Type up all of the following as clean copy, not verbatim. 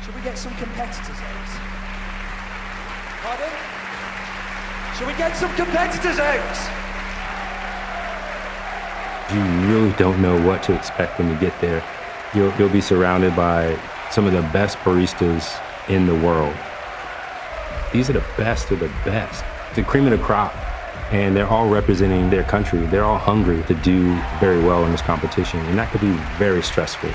Should we get some competitors out? Pardon? Should we get some competitors out? You really don't know what to expect when you get there. You'll be surrounded by some of the best baristas in the world. These are the best of the best, the cream of the crop, and they're all representing their country. They're all hungry to do very well in this competition, and that could be very stressful.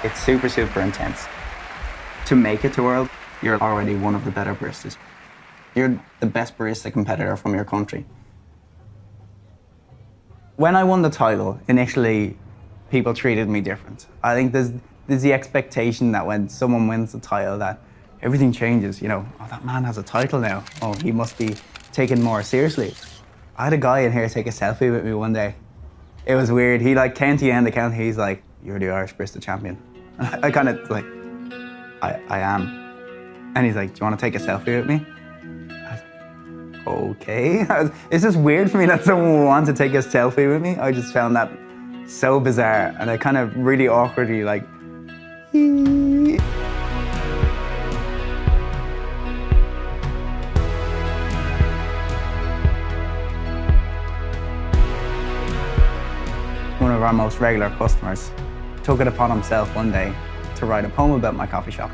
It's super, super intense. To make it to World, you're already one of the better baristas. You're the best barista competitor from your country. When I won the title, initially, people treated me different. I think there's the expectation that when someone wins the title that everything changes, you know, oh, that man has a title now. Oh, he must be taken more seriously. I had a guy in here take a selfie with me one day. It was weird. He like came to the end of the count, he's like, "You're the Irish Barista Champion." I kind of like, I am. And he's like, "Do you want to take a selfie with me?" I was like, okay. It's just weird for me that someone would want to take a selfie with me. I just found that so bizarre. And I kind of really awkwardly like, one of our most regular customers took it upon himself one day to write a poem about my coffee shop,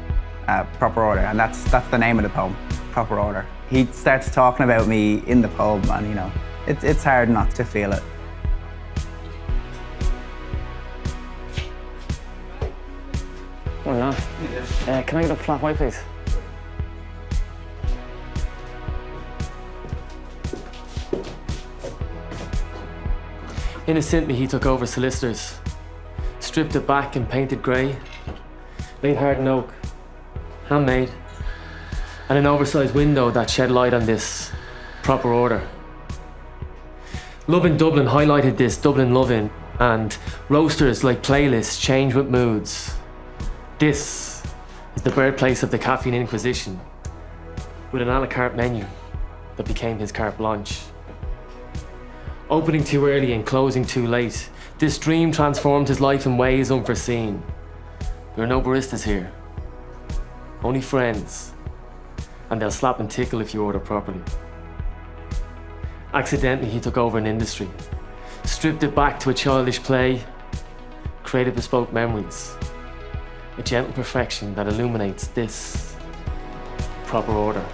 Proper Order, and that's the name of the poem, Proper Order. He starts talking about me in the poem, and you know, it's hard not to feel it. Why not? Can I get a flat white, please? Innocently, he took over solicitors, stripped it back and painted grey, laid hardened oak, handmade, and an oversized window that shed light on this proper order. Love in Dublin highlighted this Dublin loving, and roasters like playlists change with moods. This is the birthplace of the Caffeine Inquisition, with an a la carte menu that became his carte blanche. Opening too early and closing too late, this dream transformed his life in ways unforeseen. There are no baristas here, only friends, and they'll slap and tickle if you order properly. Accidentally, he took over an industry, stripped it back to a childish play, created bespoke memories, a gentle perfection that illuminates this proper order.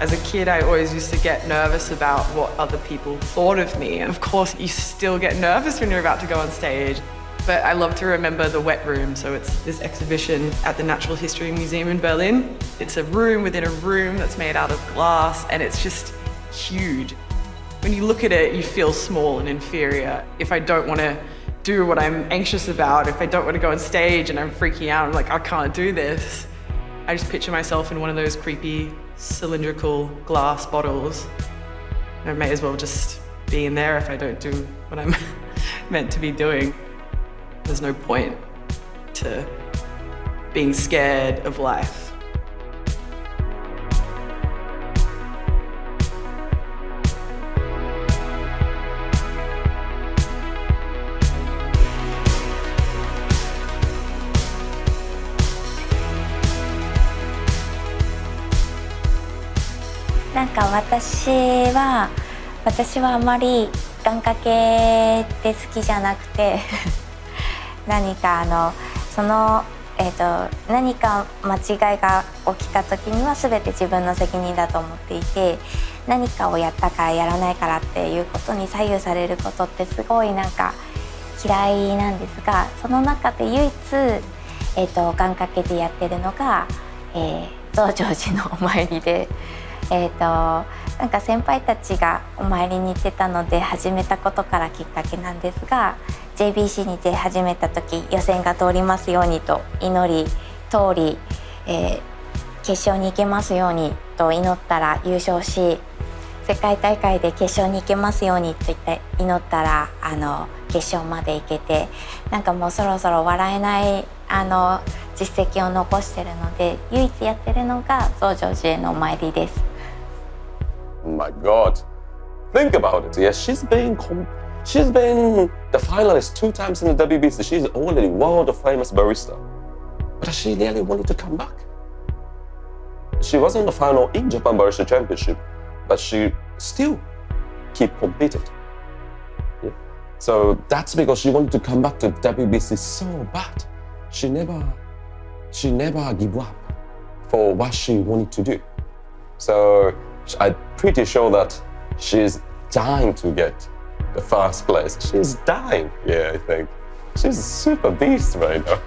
As a kid, I always used to get nervous about what other people thought of me. And of course, you still get nervous when you're about to go on stage. But I love to remember the wet room. So it's this exhibition at the Natural History Museum in Berlin. It's a room within a room that's made out of glass, and it's just huge. When you look at it, you feel small and inferior. If I don't want to do what I'm anxious about, if I don't want to go on stage and I'm freaking out, I'm like, I can't do this. I just picture myself in one of those creepy cylindrical glass bottles. I may as well just be in there if I don't do what I'm meant to be doing. There's no point to being scared of life. なんか私はあまり願掛けって好きじゃなくて何か何か間違いが起きた時には全て自分の責任だと思っていて、何かをやったからやらないからっていうことに左右されることってすごいなんか嫌いなんですが、その中で唯一、願掛けでやってるのが、増上寺のお参りで、なんか先輩たちがお参りに行ってたので始めたことからきっかけなんですが、 JBC に出始めた時、予選が通りますようにと祈り通り、決勝に行けますようにと祈ったら優勝し、世界大会で決勝に行けますようにと言って祈ったら決勝まで行けて、なんかもうそろそろ笑えない実績を残してるので、唯一やってるのが増上寺へのお参りです。 Oh my God, think about it. Yeah, she's been the finalist 2 times in the WBC. She's already world famous barista, but she nearly wanted to come back. She was in the final in Japan Barista Championship, but she still keep competed. Yeah. So that's because she wanted to come back to WBC so bad. She never give up for what she wanted to do. So I'm pretty sure that she's dying to get the first place. She's dying, yeah, I think. She's a super beast right now.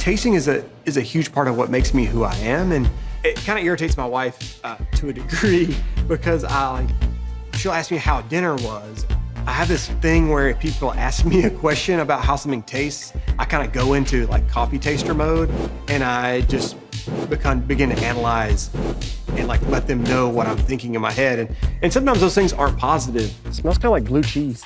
Tasting is a huge part of what makes me who I am, and it kind of irritates my wife to a degree because she'll ask me how dinner was. I have this thing where if people ask me a question about how something tastes, I kind of go into like coffee taster mode, and I just begin to analyze and like let them know what I'm thinking in my head, and sometimes those things aren't positive. It smells kind of like blue cheese.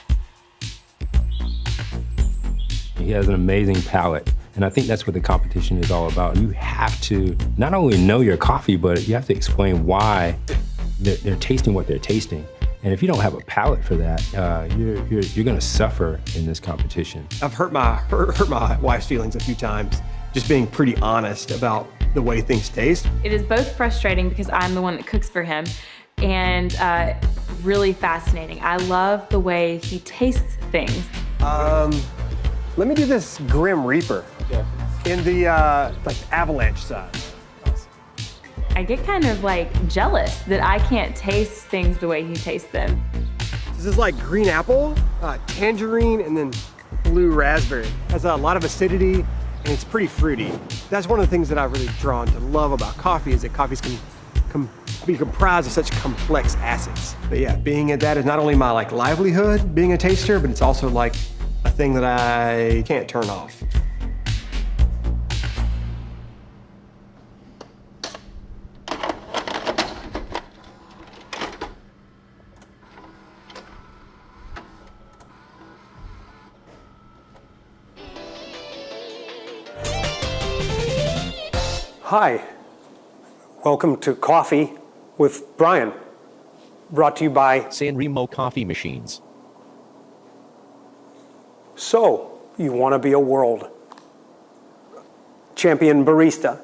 He has an amazing palate. And I think that's what the competition is all about. You have to not only know your coffee, but you have to explain why they're tasting what they're tasting. And if you don't have a palate for that, you're going to suffer in this competition. I've hurt my wife's feelings a few times, just being pretty honest about the way things taste. It is both frustrating because I'm the one that cooks for him, and really fascinating. I love the way he tastes things. Let me do this Grim Reaper in the like avalanche size. I get kind of like jealous that I can't taste things the way he tastes them. This is like green apple, tangerine, and then blue raspberry. Has a lot of acidity, and it's pretty fruity. That's one of the things that I've really drawn to love about coffee, is that coffees can be comprised of such complex acids. But yeah, being at that is not only my like livelihood, being a taster, but it's also like a thing that I can't turn off. Hi, welcome to Coffee with Brian, brought to you by San Remo Coffee Machines. So, you want to be a world champion barista?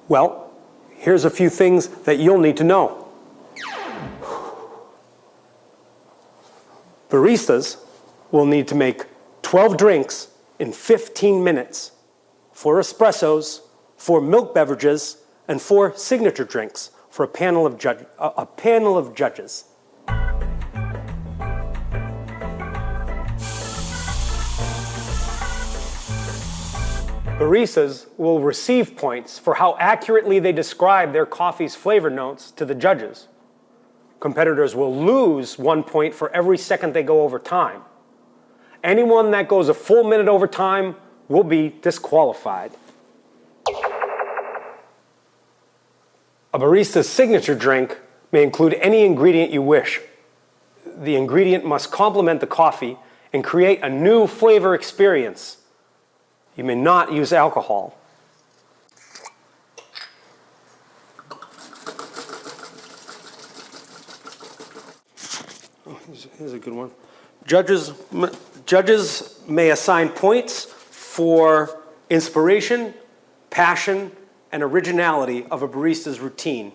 Well, here's a few things that you'll need to know. Baristas will need to make 12 drinks in 15 minutes, 4 espressos, 4 milk beverages, and 4 signature drinks for a panel of judges. Baristas will receive points for how accurately they describe their coffee's flavor notes to the judges. Competitors will lose 1 point for every second they go over time. Anyone that goes a full minute over time will be disqualified. A barista's signature drink may include any ingredient you wish. The ingredient must complement the coffee and create a new flavor experience. You may not use alcohol. Here's a good one. Judges may assign points for inspiration, passion, and originality of a barista's routine.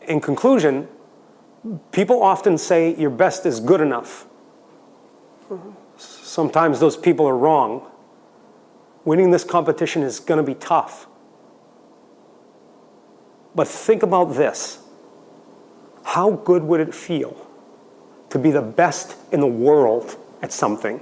In conclusion, people often say your best is good enough. Sometimes those people are wrong. Winning this competition is going to be tough. But think about this. How good would it feel to be the best in the world at something?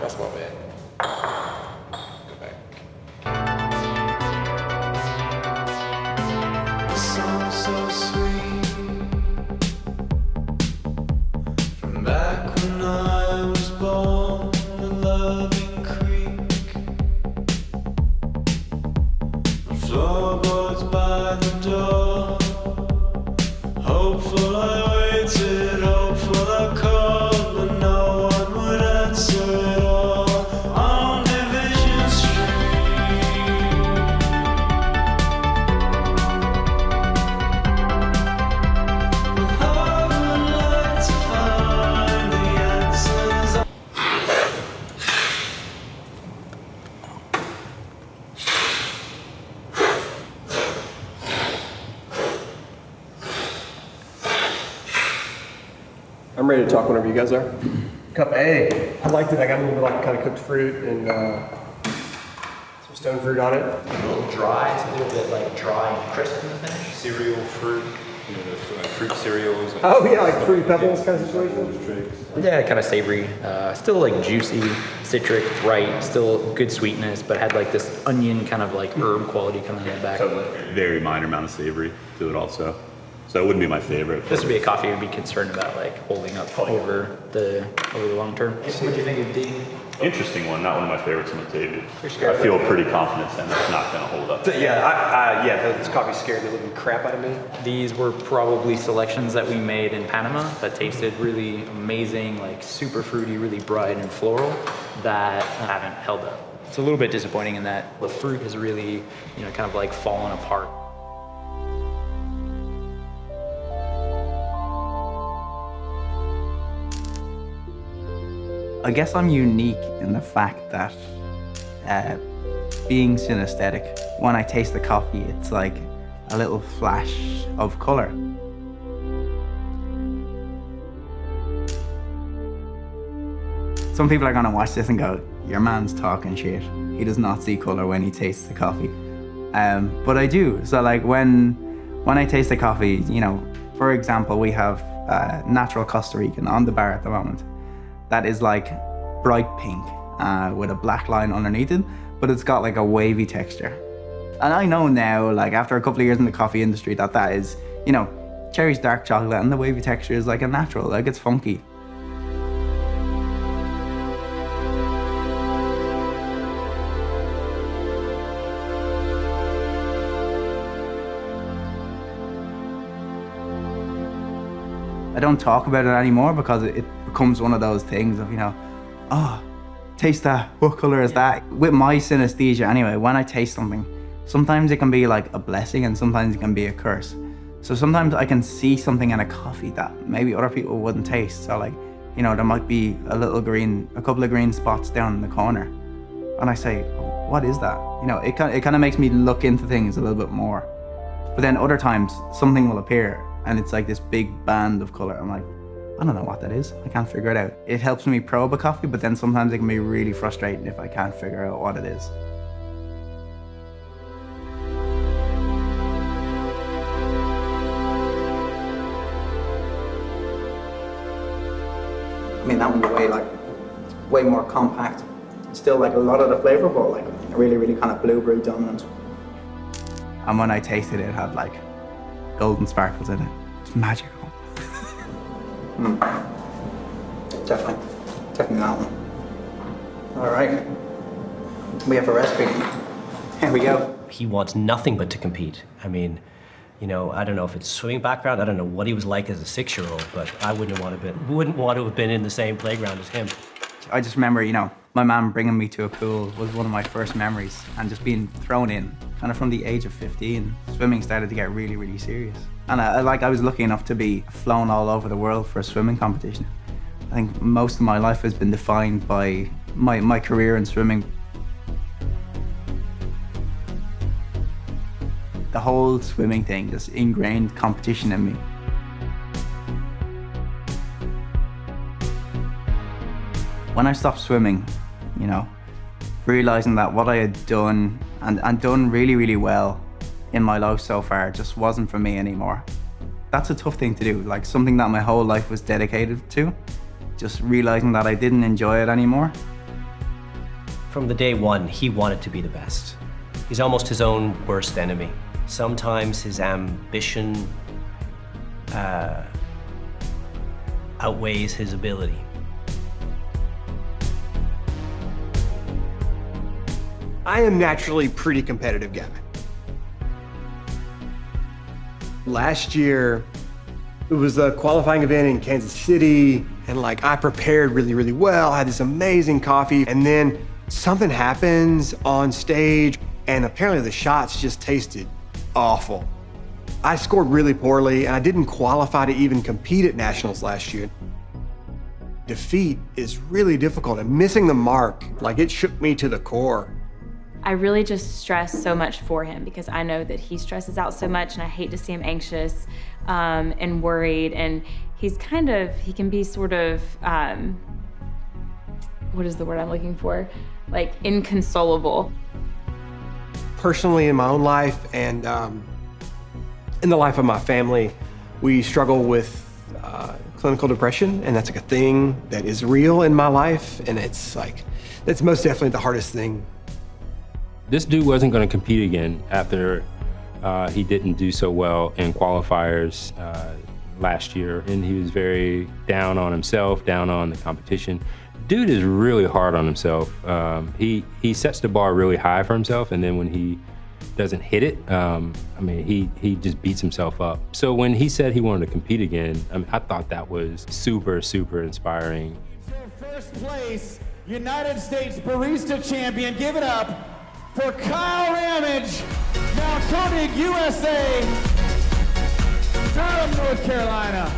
That's my bad. Go back. So sweet. From back when I was born, a loving creek. Floorboards by the door. Hopeful I waited, hopeful I called, but no one would answer at all. On Division Street. I would like to find the answers. I'm ready to talk whenever you guys are. Cup A. I liked it. I got a little bit like kind of cooked fruit and some stone fruit on it. A little dry. It's a little bit like dry and crisp in the finish. Cereal, fruit, you know, the fruit cereals. Oh yeah, like fruity pebbles kind of situation. Yeah, kind of savory. Still like juicy, citric, bright. Still good sweetness, but had like this onion kind of like herb quality coming in the back. Very minor amount of savory to it also. So it wouldn't be my favorite. This would be a coffee I'd be concerned about like holding up over the long term. What do you think of the Interesting one, not one of my favorites on the table. I feel pretty confident saying it's not going to hold up. Yeah, this coffee scared the living crap out of me. These were probably selections that we made in Panama that tasted really amazing, like super fruity, really bright and floral, that haven't held up. It's a little bit disappointing in that the fruit has really, kind of like fallen apart. I guess I'm unique in the fact that being synesthetic, when I taste the coffee, it's like a little flash of color. Some people are gonna watch this and go, your man's talking shit. He does not see color when he tastes the coffee. But I do. So like when I taste the coffee, for example, we have natural Costa Rican on the bar at the moment. That is like bright pink with a black line underneath it, but it's got like a wavy texture. And I know now, like after a couple of years in the coffee industry, that is, cherry's dark chocolate and the wavy texture is like a natural, like it's funky. I don't talk about it anymore because it becomes one of those things of, taste that, what color is that? With my synesthesia anyway, when I taste something, sometimes it can be like a blessing and sometimes it can be a curse. So sometimes I can see something in a coffee that maybe other people wouldn't taste. So like, there might be a couple of green spots down in the corner. And I say, what is that? It kind of makes me look into things a little bit more. But then other times something will appear and it's like this big band of color. I'm like, I don't know what that is. I can't figure it out. It helps me probe a coffee, but then sometimes it can be really frustrating if I can't figure out what it is. I mean, that one's way more compact. Still like a lot of the flavor, but like really, really kind of blueberry dominant. And when I tasted it, it had like golden sparkles in it. It's magical. Definitely that one. All right, we have a recipe. Here we go. He wants nothing but to compete. I mean, you know, I don't know if it's swimming background. I don't know what he was like as a 6-year-old, but I wouldn't want to have been in the same playground as him. I just remember, you know, my mum bringing me to a pool was one of my first memories, and just being thrown in kind of from the age of 15. Swimming started to get really, really serious. And I was lucky enough to be flown all over the world for a swimming competition. I think most of my life has been defined by my career in swimming. The whole swimming thing, just ingrained competition in me. When I stopped swimming, you know, realizing that what I had done and done really, really well in my life so far just wasn't for me anymore. That's a tough thing to do, like something that my whole life was dedicated to, just realizing that I didn't enjoy it anymore. From the day one, he wanted to be the best. He's almost his own worst enemy. Sometimes his ambition outweighs his ability. I am naturally pretty competitive guy. Last year, it was a qualifying event in Kansas City, and like I prepared really, really well. I had this amazing coffee, and then something happens on stage, and apparently the shots just tasted awful. I scored really poorly, and I didn't qualify to even compete at nationals last year. Defeat is really difficult, and missing the mark, like it shook me to the core. I really just stress so much for him because I know that he stresses out so much, and I hate to see him anxious and worried. And he can be sort of, what is the word I'm looking for? Like inconsolable. Personally, in my own life and in the life of my family, we struggle with clinical depression, and that's like a thing that is real in my life, and that's most definitely the hardest thing. This dude wasn't going to compete again after he didn't do so well in qualifiers last year, and he was very down on himself, down on the competition. Dude is really hard on himself. He sets the bar really high for himself, and then when he doesn't hit it, he just beats himself up. So when he said he wanted to compete again, I thought that was super, super inspiring. First place, United States Barista Champion. Give it up for Kyle Ramage, now Koenig, USA, Durham, North Carolina.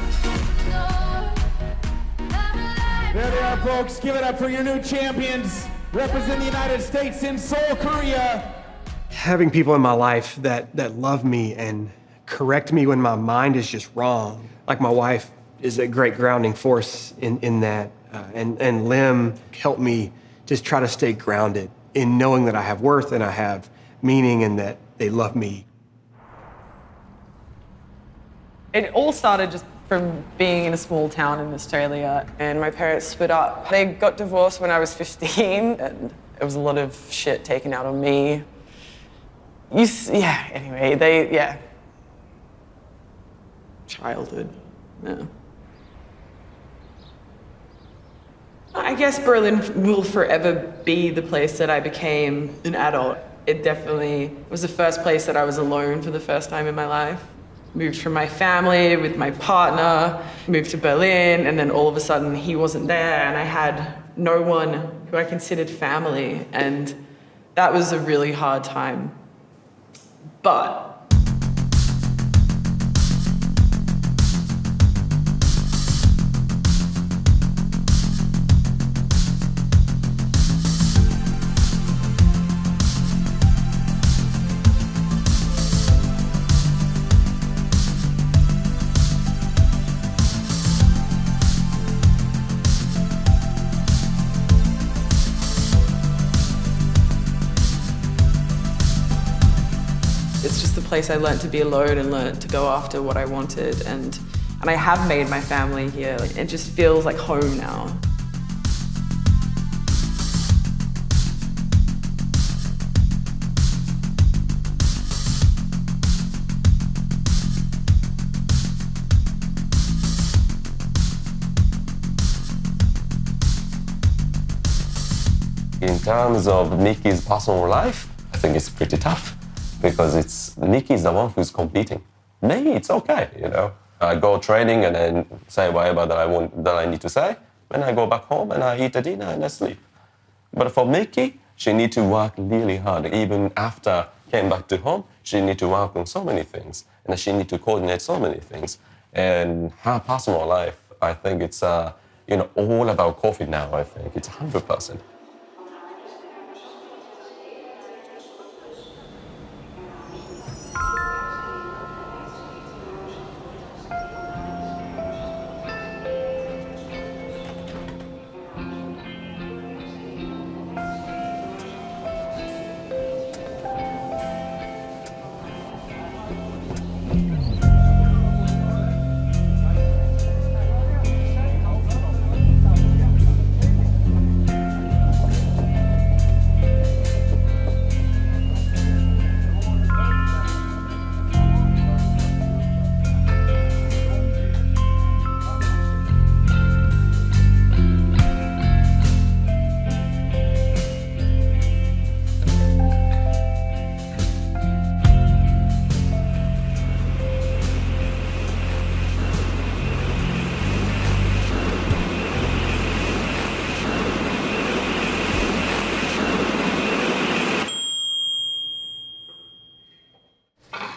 There they are, folks. Give it up for your new champions, representing the United States in Seoul, Korea. Having people in my life that love me and correct me when my mind is just wrong. Like my wife is a great grounding force in that, and Lim helped me just try to stay grounded in knowing that I have worth and I have meaning and that they love me. It all started just from being in a small town in Australia, and my parents split up. They got divorced when I was 15, and it was a lot of shit taken out on me. Childhood, yeah. I guess Berlin will forever be the place that I became an adult. It definitely was the first place that I was alone for the first time in my life. Moved from my family with my partner, moved to Berlin, and then all of a sudden he wasn't there, and I had no one who I considered family, and that was a really hard time. But it's just the place I learned to be alone and learned to go after what I wanted. And And I have made my family here. It just feels like home now. In terms of Nikki's personal life, I think it's pretty tough because Nikki's the one who's competing. Me, it's okay, you know. I go training and then say whatever that I need to say. Then I go back home and I eat a dinner and I sleep. But for Nikki, she need to work really hard. Even after came back to home, she need to work on so many things and she need to coordinate so many things. And her personal life, I think it's all about coffee now. I think it's 100%.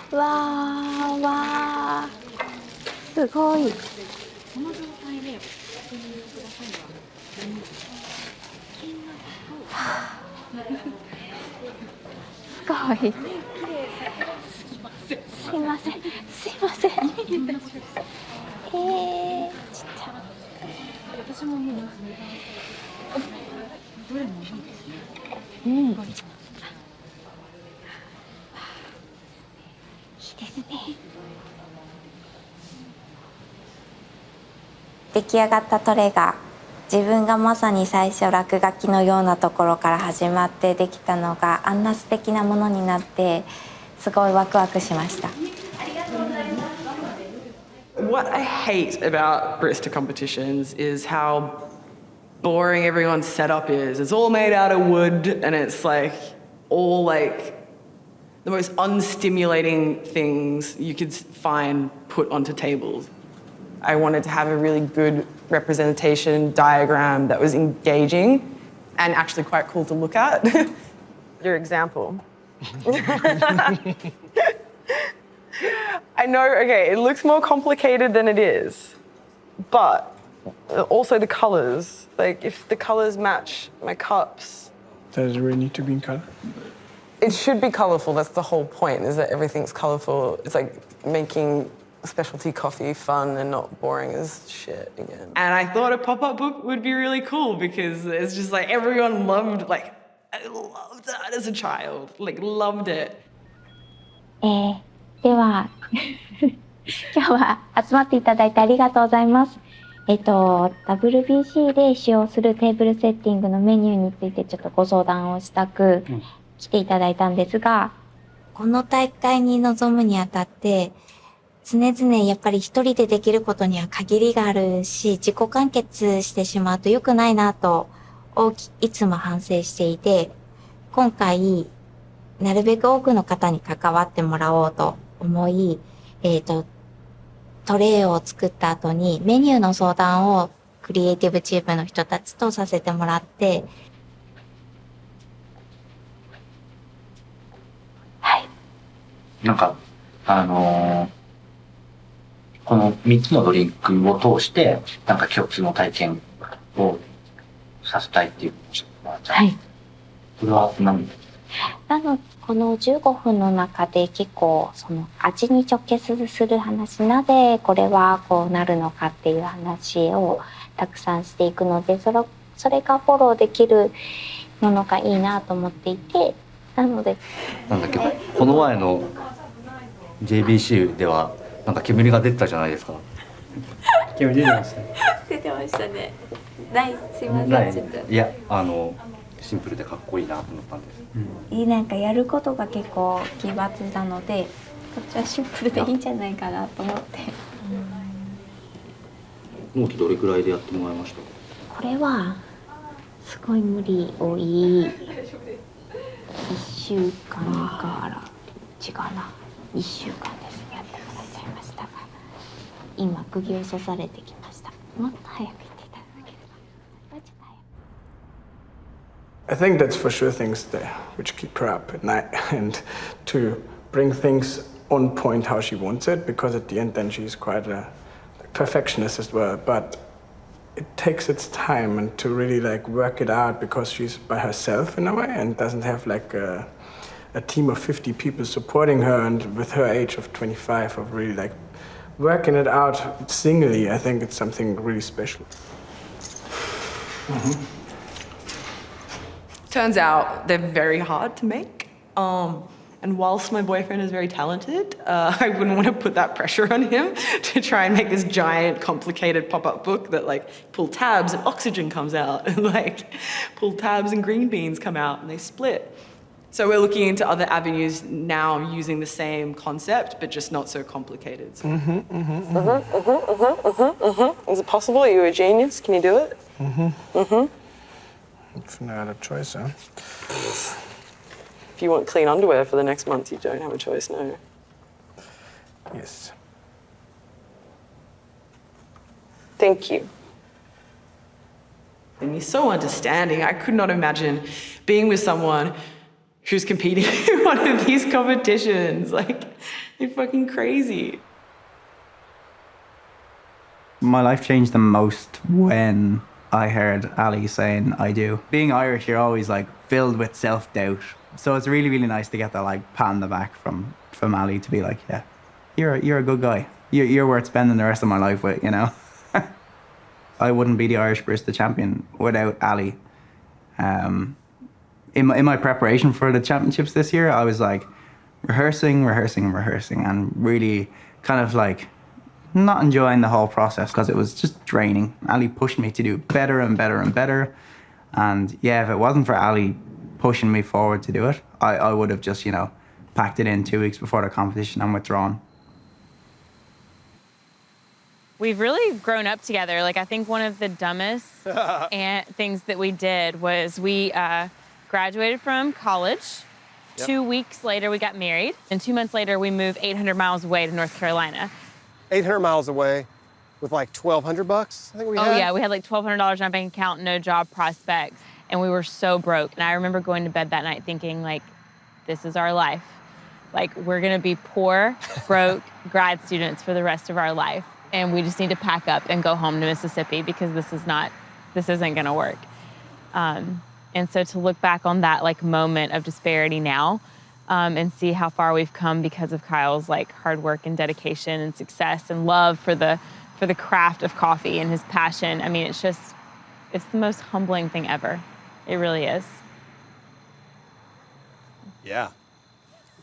わーすごい。すごい。すいません。すいません。ちっちゃ。私ももうどれもいいですね。うん。いいですね。出来上がったトレが自分がまさに最初落書きのようなところから始まってできたのがあんな素敵なものになってすごいワクワクしました。What I hate about barista competitions is how boring everyone's setup is. It's all made out of wood and it's like all like the most unstimulating things you could find put onto tables. I wanted to have a really good representation diagram that was engaging and actually quite cool to look at. Your example. I know, okay, it looks more complicated than it is, but also the colors. Like, if the colors match my cups. Does it really need to be in color? It should be colorful. That's the whole point, is that everything's colorful. It's like making specialty coffee fun and not boring as shit again. And I thought a pop-up book would be really cool because it's just like everyone loved, like, I loved that as a child. Like, loved it. では今日は集まっていただいてありがとうございます。WBC で使用するテーブルセッティングのメニューについてちょっとご相談をしたく来ていただいたんですが、この大会に臨むにあたって常々やっぱり一人でできることには限りがあるし、自己完結してしまうと良くないなといつも反省していて、今回なるべく多くの方に関わってもらおうと思い、トレイを作った後にメニューの相談をクリエイティブチームの人たちとさせてもらって、はい。なんかこの3つのドリンクを通してなんか共通の体験をさせたいっていうのは、はい。これは何ですか？この15分の中で結構その味に直結する話、なぜこれはこうなるのかっていう話をたくさんしていくので、それがフォローできるものがいいなと思っていて、なのでなんだっけ、この前の JBC ではなんか煙が出てたじゃないですか。煙出てましたね。出てましたね。ない、すいません、ちょっと。いや、シンプルでかっこいいなと思ったんです。なんかやることが結構奇抜なので、こっちはシンプルでいいんじゃないかなと思って。納期どれくらいでやってもらいました？これはすごい無理多い。1週間から違うな、1週間ですね、やってもらっちゃいましたが、今釘を刺されてきました。もっと早く言っていただければ。ちょっと早く。I think that's for sure things there which keep her up at night and to bring things on point how she wants it, because at the end then she's quite a perfectionist as well, but it takes its time and to really like work it out because she's by herself in a way and doesn't have like a team of 50 people supporting her, and with her age of 25 of really like working it out singly, I think it's something really special. Turns out they're very hard to make. And whilst my boyfriend is very talented, I wouldn't want to put that pressure on him to try and make this giant, complicated pop-up book that like pull tabs and oxygen comes out, and like pull tabs and green beans come out and they split. So we're looking into other avenues now using the same concept, but just not so complicated. So. Is it possible? Are you a genius? Can you do it? If no other choice, huh? If you want clean underwear for the next month, you don't have a choice, no. Yes. Thank you. And you're so understanding. I could not imagine being with someone who's competing in one of these competitions. Like, you're fucking crazy. My life changed the most when I heard Ali saying I do. Being Irish, you're always like filled with self-doubt. So it's really, really nice to get that like pat on the back from Ali to be like, yeah, you're a good guy. You're worth spending the rest of my life with, you know? I wouldn't be the Irish Barista Champion without Ali. In my preparation for the championships this year, I was like rehearsing and really kind of like not enjoying the whole process because it was just draining. Ali pushed me to do better and better and better. And yeah, if it wasn't for Ali pushing me forward to do it, I would have just, you know, packed it in 2 weeks before the competition and withdrawn. We've really grown up together. Like, I think one of the dumbest things that we did was we graduated from college. Yep. 2 weeks later, we got married. And 2 months later, we moved 800 miles away to North Carolina. 800 miles away with like $1,200, I think we had. Oh, yeah, we had like $1,200 in our bank account, no job prospects. And we were so broke. And I remember going to bed that night thinking, like, this is our life. Like, we're gonna be poor, broke grad students for the rest of our life. And we just need to pack up and go home to Mississippi because this isn't gonna work. And so to look back on that like moment of disparity now and see how far we've come because of Kyle's like hard work and dedication and success and love for the craft of coffee and his passion. I mean, it's the most humbling thing ever. It really is. Yeah.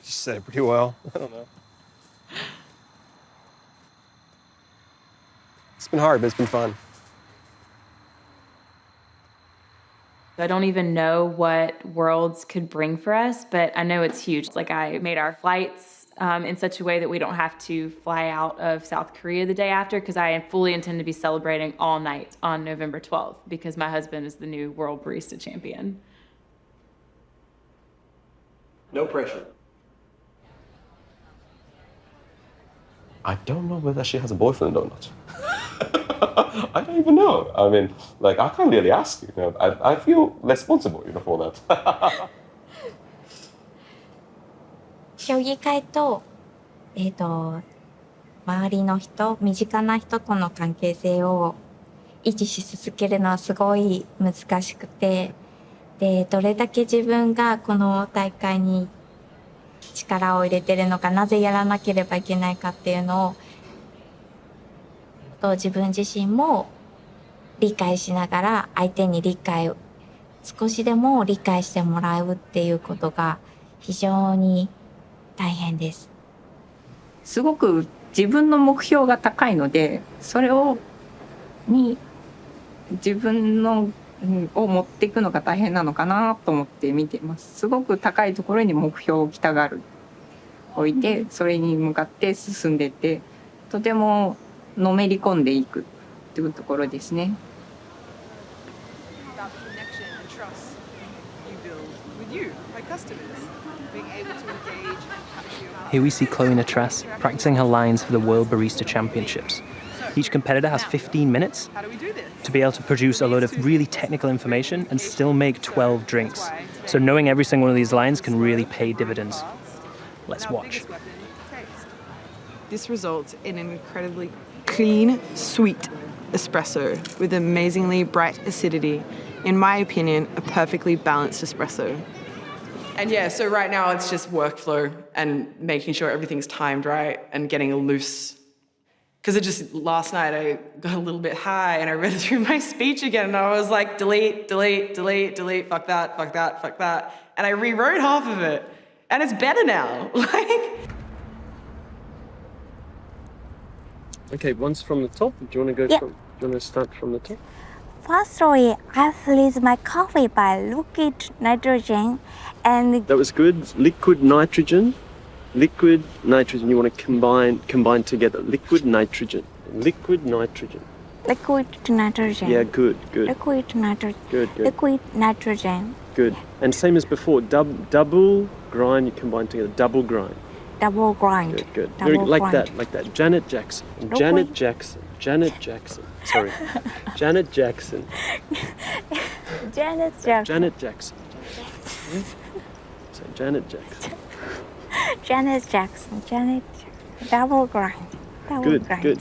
You said it pretty well. I don't know. It's been hard, but it's been fun. I don't even know what Worlds could bring for us, but I know it's huge. Like, I made our flights in such a way that we don't have to fly out of South Korea the day after, because I fully intend to be celebrating all night on November 12th because my husband is the new World Barista Champion. No pressure. I don't know whether she has a boyfriend or not. I don't even know. I mean, like, I can't really ask you. You know, I feel responsible, you know, for that. 競技会と、周りの人、身近な人との関係性を維持し続けるのはすごい難しくて、で、どれだけ自分がこの大会に力を入れてるのか、なぜやらなければいけないかっていうのを、自分自身も理解しながら相手に少しでも理解してもらうっていうことが非常に大変です。すごく自分の目標が高いので、それに自分のを持っていくのが大変なのかなと思って見ています。すごく高いところに目標を置きたがる、置いてそれに向かって進んでいって、とてものめり込んでいくというところですね。Here we see Chloe Natras practicing her lines for the World Barista Championships. Each competitor has 15 minutes to be able to produce a load of really technical information and still make 12 drinks. So knowing every single one of these lines can really pay dividends. Let's watch. This results in an incredibly clean, sweet espresso with amazingly bright acidity. In my opinion, a perfectly balanced espresso. And yeah, so right now it's just workflow and making sure everything's timed right and getting a loose. Because last night I got a little bit high and I read through my speech again and I was like, delete, delete, delete, delete, fuck that, fuck that, fuck that. And I rewrote half of it. And it's better now. Okay, one's from the top. Do you want to go from? Do you want to start from the top? Firstly, I freeze my coffee by liquid nitrogen and... That was good. Liquid nitrogen. Liquid nitrogen. You want to combine together. Liquid nitrogen. Liquid nitrogen. Liquid nitrogen. Yeah, good. Liquid nitrogen. Good. Liquid nitrogen. Good. And same as before. Double grind. You combine together. Double grind. Double grind. Good. Double like grind. that. Like that. Janet Jackson. Liquid. Janet Jackson. Sorry. Janet Jackson. Janet Jackson. Janet Jackson. So Janet Jackson. Janet Jackson. Double grind. Double grind. Good.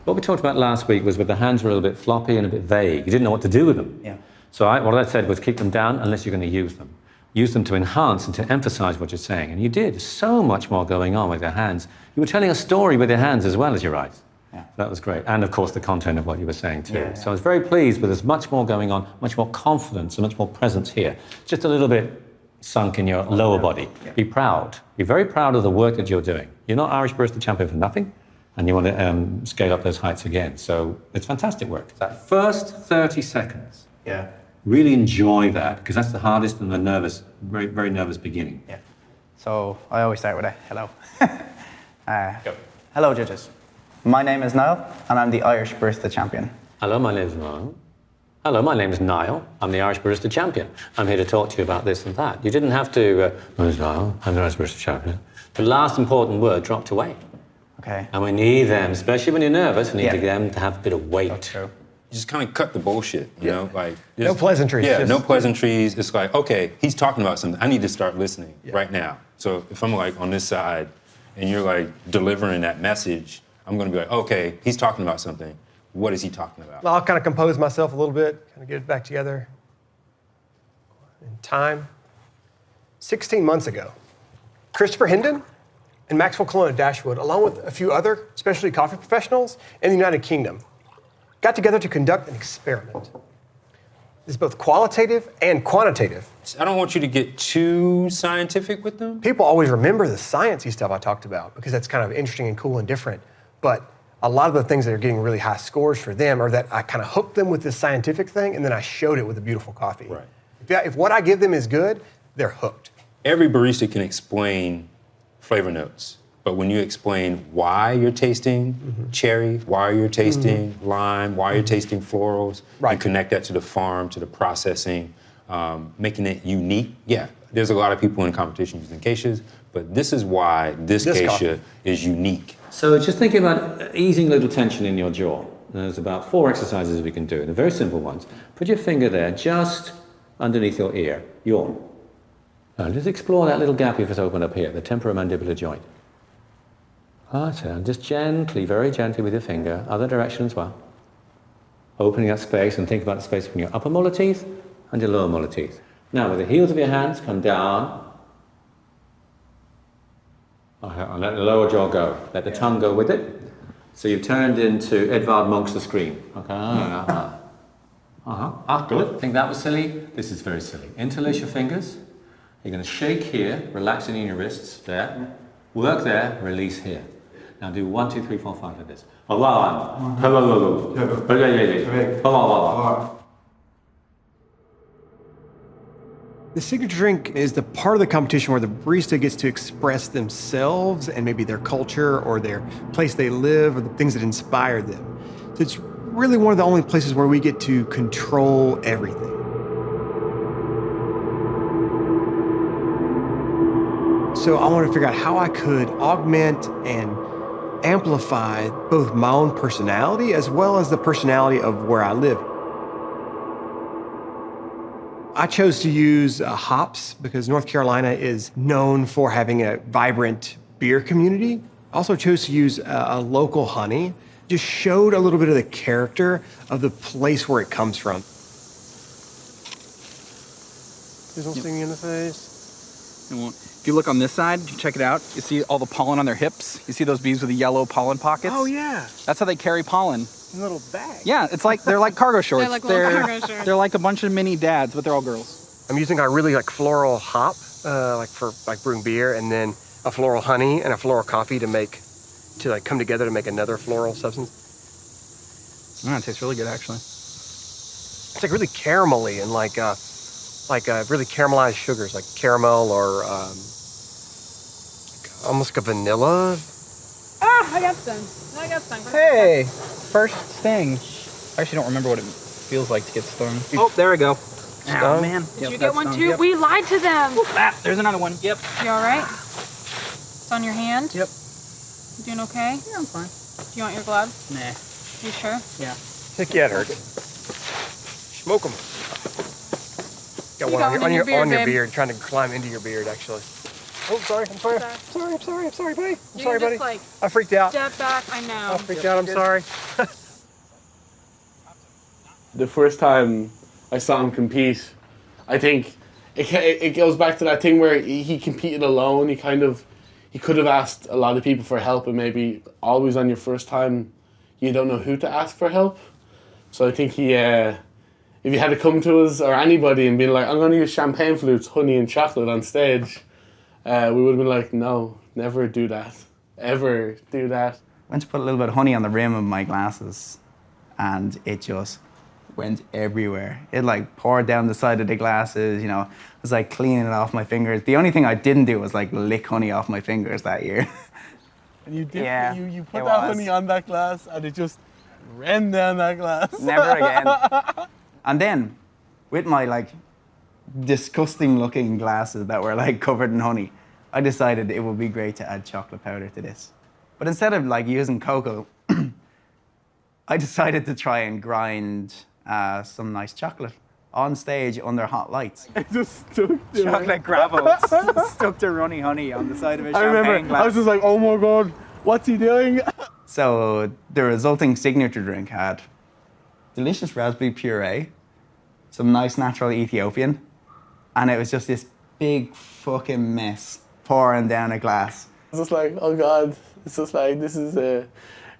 What we talked about last week was with the hands were a little bit floppy and a bit vague. You didn't know what to do with them. Yeah. So what I said was keep them down unless you're going to use them. Use them to enhance and to emphasize what you're saying. And you did. So much more going on with your hands. You were telling a story with your hands as well as your eyes. Yeah. That was great. And of course the content of what you were saying too. Yeah. So I was very pleased with there's much more going on, much more confidence and much more presence here. Just a little bit sunk in your lower body. Yeah. Be proud. Be very proud of the work that you're doing. You're not Irish Barista Champion for nothing. And you want to scale up those heights again. So it's fantastic work. That first 30 seconds. Yeah. Really enjoy that, because that's the hardest and the nervous, very, very nervous beginning. Yeah. So I always start with a hello. Hello, judges. My name is Niall, and I'm the Irish Barista Champion. Hello, my name is Niall. Hello, my name is Niall. I'm the Irish Barista Champion. I'm here to talk to you about this and that. You didn't have to, my name is Niall, I'm the Irish Barista Champion. The last important word dropped away. Okay. And we need them, especially when you're nervous, we need them to have a bit of weight. That's true. You just kind of cut the bullshit, you know? Like No pleasantries. Yeah, just- no pleasantries. It's like, okay, he's talking about something. I need to start listening right now. So if I'm like on this side and you're like delivering that message, I'm going to be like, okay, he's talking about something. What is he talking about? I'll kind of compose myself a little bit, kind of get it back together. In time, 16 months ago, Christopher Hendon and Maxwell Colonna Dashwood, along with a few other specialty coffee professionals in the United Kingdom, got together to conduct an experiment. This is both qualitative and quantitative. I don't want you to get too scientific with them. People always remember the sciencey stuff I talked about because that's kind of interesting and cool and different. But a lot of the things that are getting really high scores for them are that I kind of hooked them with this scientific thing and then I showed it with a beautiful coffee. Right. If what I give them is good, they're hooked. Every barista can explain flavor notes, but when you explain why you're tasting cherry, why you're tasting lime, why you're tasting florals, and connect that to the farm, to the processing, making it unique. Yeah, there's a lot of people in competition using geishas, but this is why this geisha is unique. So just thinking about easing a little tension in your jaw. There's about 4 exercises we can do, and they're very simple ones. Put your finger there, just underneath your ear, yawn. Now just explore that little gap you've just opened up here, the temporomandibular joint. And just gently, very gently with your finger, other direction as well. Opening that space and think about the space between your upper molar teeth and your lower molar teeth. Now with the heels of your hands, come down. And let the lower jaw go. Let the tongue go with it. So you've turned into Edvard Munch's The Scream. Okay. Good. Think that was silly? This is very silly. Interlace your fingers. You're going to shake here, relaxing in your wrists. There. Work there, release here. Now do 1, 2, 3, 4, 5 like this. Hello. The signature drink is the part of the competition where the barista gets to express themselves and maybe their culture or their place they live or the things that inspire them. So it's really one of the only places where we get to control everything. So I wanted to figure out how I could augment and amplify both my own personality as well as the personality of where I live. I chose to use hops because North Carolina is known for having a vibrant beer community. I also chose to use a local honey. Just showed a little bit of the character of the place where it comes from. There's no stinging in the face. If you look on this side, check it out. You see all the pollen on their hips. You see those bees with the yellow pollen pockets? Oh, yeah. That's how they carry pollen. In little bags. Yeah, it's like they're like cargo shorts. They're like little cargo shorts. They're like a bunch of mini dads, but they're all girls. I'm using a really floral hop, for brewing beer, and then a floral honey and a floral coffee to come together to make another floral substance. It tastes really good, actually. It's like really caramelly and really caramelized sugars, like caramel or almost like a vanilla. I got some. Hey, first sting. I actually don't remember what it feels like to get stung. Oh, there we go. Oh, man. Did you get one too? Yep. We lied to them. There's another one. Yep. You all right? It's on your hand? Yep. You doing okay? Yeah, I'm fine. Do you want your gloves? Nah. You sure? Yeah. Heck yeah, it hurts. Smoke them. Got one on your beard, trying to climb into your beard, actually. Oh, sorry, I'm sorry. I'm sorry, buddy. I'm sorry, buddy. I freaked out. Step back, I know. I freaked out, I'm sorry. The first time I saw him compete, I think it goes back to that thing where he competed alone. He could have asked a lot of people for help, and maybe always on your first time, you don't know who to ask for help. So I think if he had to come to us or anybody and been like, I'm going to use champagne flutes, honey and chocolate on stage, we would have been like, no, never do that. Ever do that. I went to put a little bit of honey on the rim of my glasses and it just went everywhere. It poured down the side of the glasses, I was cleaning it off my fingers. The only thing I didn't do was lick honey off my fingers that year. And you did, yeah, you put that honey on that glass and it just ran down that glass. Never again. And then, with my disgusting looking glasses that were covered in honey, I decided it would be great to add chocolate powder to this. But instead of using cocoa, I decided to try and grind some nice chocolate on stage under hot lights. It just stuck to chocolate gravels stuck to runny honey on the side of a champagne glass. I was just like, oh my God, what's he doing? So the resulting signature drink had delicious raspberry puree, some nice natural Ethiopian, and it was just this big fucking mess pouring down a glass. It's just like, oh God, it's just like, this is a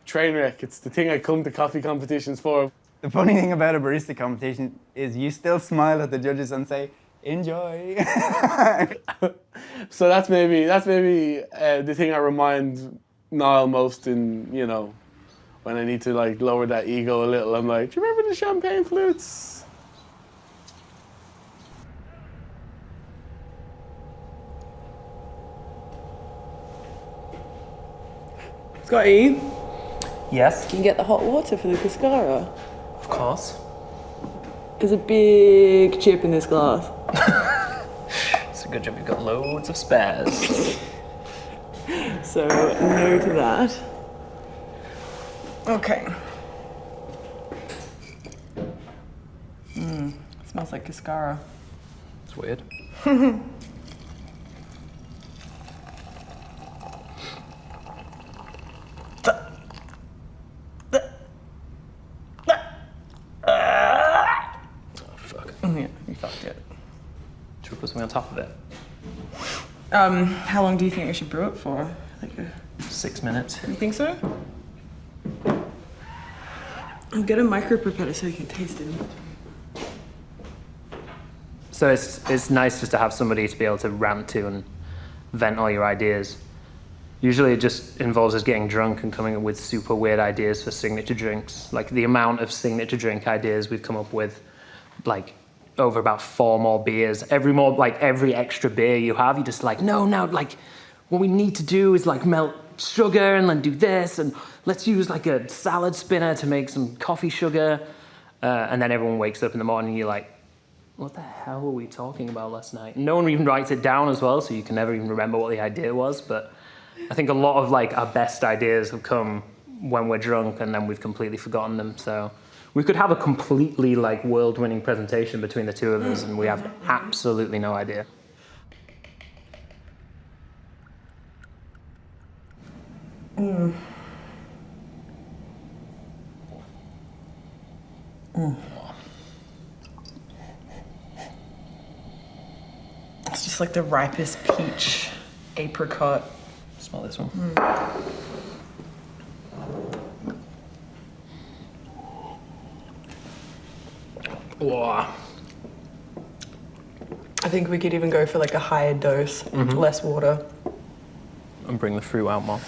train wreck. It's the thing I come to coffee competitions for. The funny thing about a barista competition is you still smile at the judges and say, enjoy. So that's maybe the thing I remind Niall most in, when I need to lower that ego a little. I'm like, do you remember the champagne flutes? Scotty? Yes? Can you get the hot water for the cascara? Of course. There's a big chip in this glass. It's a good job you've got loads of spares. So, no to that. Okay. Smells like cascara. It's weird. Yeah, you fucked it. Should we put something on top of it? How long do you think I should brew it for? 6 minutes. You think so? I'll get a micro-pipette so you can taste it. So it's nice just to have somebody to be able to rant to and vent all your ideas. Usually it just involves us getting drunk and coming up with super weird ideas for signature drinks. Like the amount of signature drink ideas we've come up with, like over about 4 more beers. Every extra beer you have, you're just like, no, like what we need to do is like melt sugar and then do this, and let's use like a salad spinner to make some coffee sugar. And then everyone wakes up in the morning and you're like, what the hell were we talking about last night? And no one even writes it down as well, so you can never even remember what the idea was. But I think a lot of like our best ideas have come when we're drunk and then we've completely forgotten them. So we could have a completely like world-winning presentation between the two of us and we have absolutely no idea. It's just like the ripest peach, apricot. Smell this one. Wow. I think we could even go for like a higher dose, less water. And bring the fruit out more.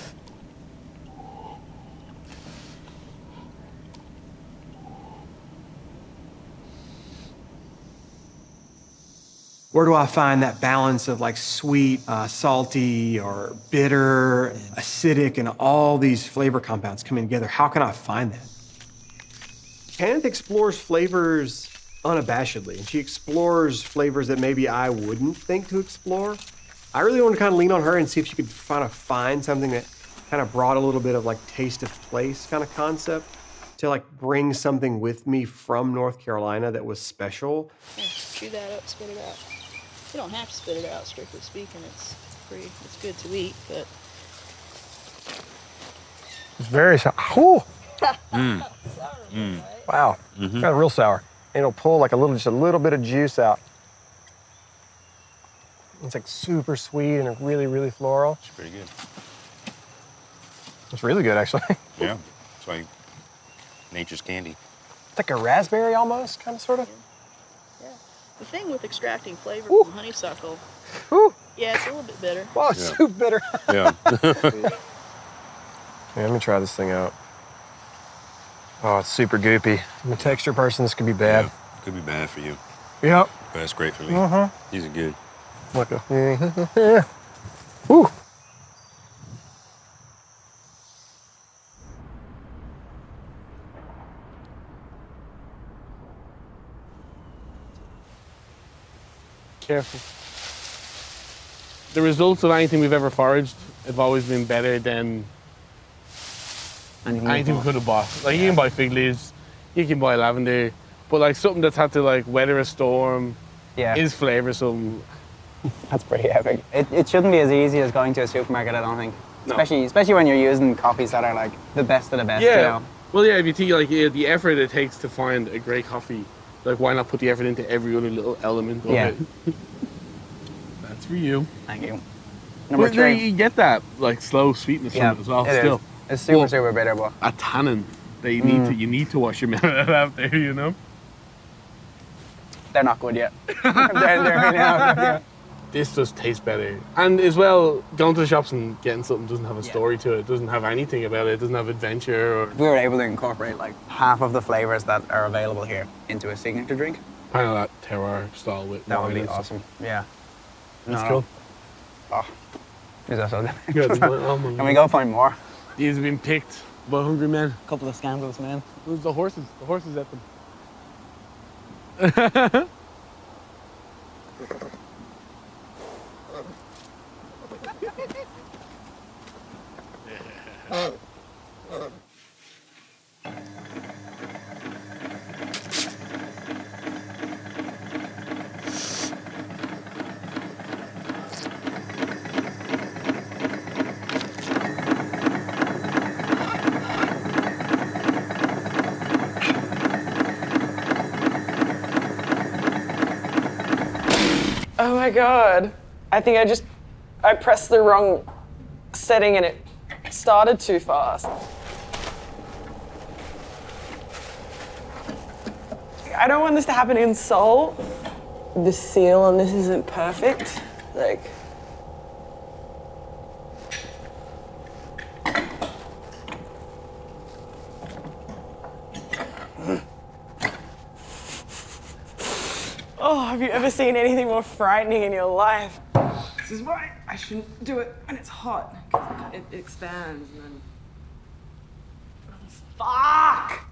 Where do I find that balance of like sweet, salty, or bitter, acidic, and all these flavor compounds coming together? How can I find that? Kenneth explores flavors unabashedly, and she explores flavors that maybe I wouldn't think to explore. I really want to kind of lean on her and see if she could find something that kind of brought a little bit of like taste of place kind of concept to like bring something with me from North Carolina that was special. Yeah, chew that up, spit it out. You don't have to spit it out, strictly speaking. It's good to eat, but. It's very sour. Ooh. Wow, kind of real sour. And it'll pull like just a little bit of juice out. It's like super sweet and really, really floral. It's pretty good. It's really good, actually. Yeah, it's like nature's candy. It's like a raspberry almost, kind of, sort of. Yeah. The thing with extracting flavor from honeysuckle, yeah, it's a little bit bitter. Wow, it's super bitter. Yeah. Let me try this thing out. Oh, it's super goopy. I'm a texture person, this could be bad. Yeah, could be bad for you. Yep. But that's great for me. These are good. Look, yeah. Woo. Careful. The results of anything we've ever foraged have always been better than anything we could have bought. Like you can buy fig leaves, you can buy lavender, but like something that's had to like weather a storm is flavoursome. That's pretty epic. It shouldn't be as easy as going to a supermarket, I don't think. Especially when you're using coffees that are like the best of the best. Yeah. You know? Well, yeah. If you think like the effort it takes to find a great coffee, like why not put the effort into every other little element of it? That's for you. Thank you. Number 3. You get that like slow sweetness from it as well. Still, it's super bitter, but a tannin that you need to wash your mouth out after. You know. They're not good yet. they're really not good yet. This does taste better. And as well, going to the shops and getting something doesn't have a story to it. It doesn't have anything about it. It doesn't have adventure. Or If we were able to incorporate like half of the flavors that are available here into a signature drink, kind of that terroir style with that would be wine and awesome. Yeah. That's cool. Oh, these are so Good. good. Can we go find more? These have been picked by hungry men. A couple of scandals, man. It was the horses. The horses ate them. Oh my god. I think I pressed the wrong setting and it started too fast. I don't want this to happen in Seoul. The seal on this isn't perfect. Like, Oh, have you ever seen anything more frightening in your life? This is why I shouldn't do it when it's hot. It expands and then... Fuck!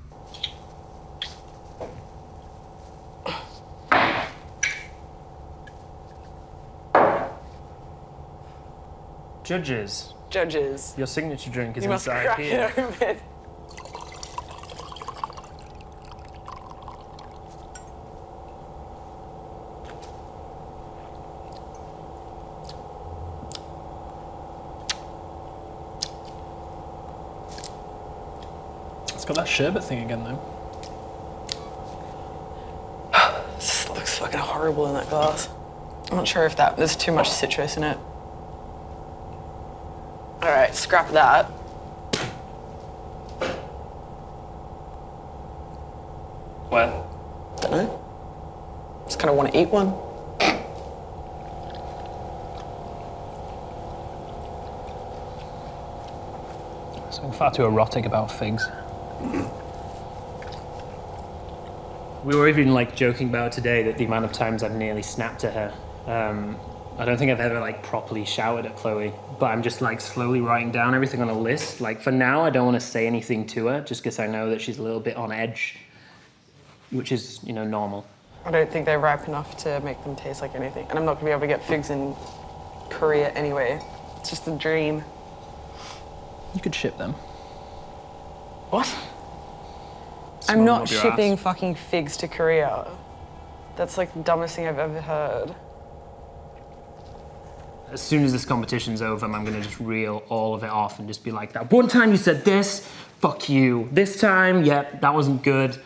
Judges. Judges. Your signature drink is You must inside crack here. it open. It's got that sherbet thing again, though. This looks fucking horrible in that glass. I'm not sure if there's too much citrus in it. All right, scrap that. What? Don't know. Just kind of want to eat one. Something far too erotic about figs. We were even like joking about today that the amount of times I've nearly snapped at her. I don't think I've ever like properly shouted at Chloe, but I'm just like slowly writing down everything on a list. Like for now, I don't want to say anything to her just because I know that she's a little bit on edge, which is, you know, normal. I don't think they're ripe enough to make them taste like anything. And I'm not gonna be able to get figs in Korea anyway. It's just a dream. You could ship them. What? Smell I'm them not up your shipping ass. fucking figs to Korea. That's like the dumbest thing I've ever heard. As soon as this competition's over, I'm gonna just reel all of it off and just be like, that one time you said this, fuck you. This time, yep, that wasn't good.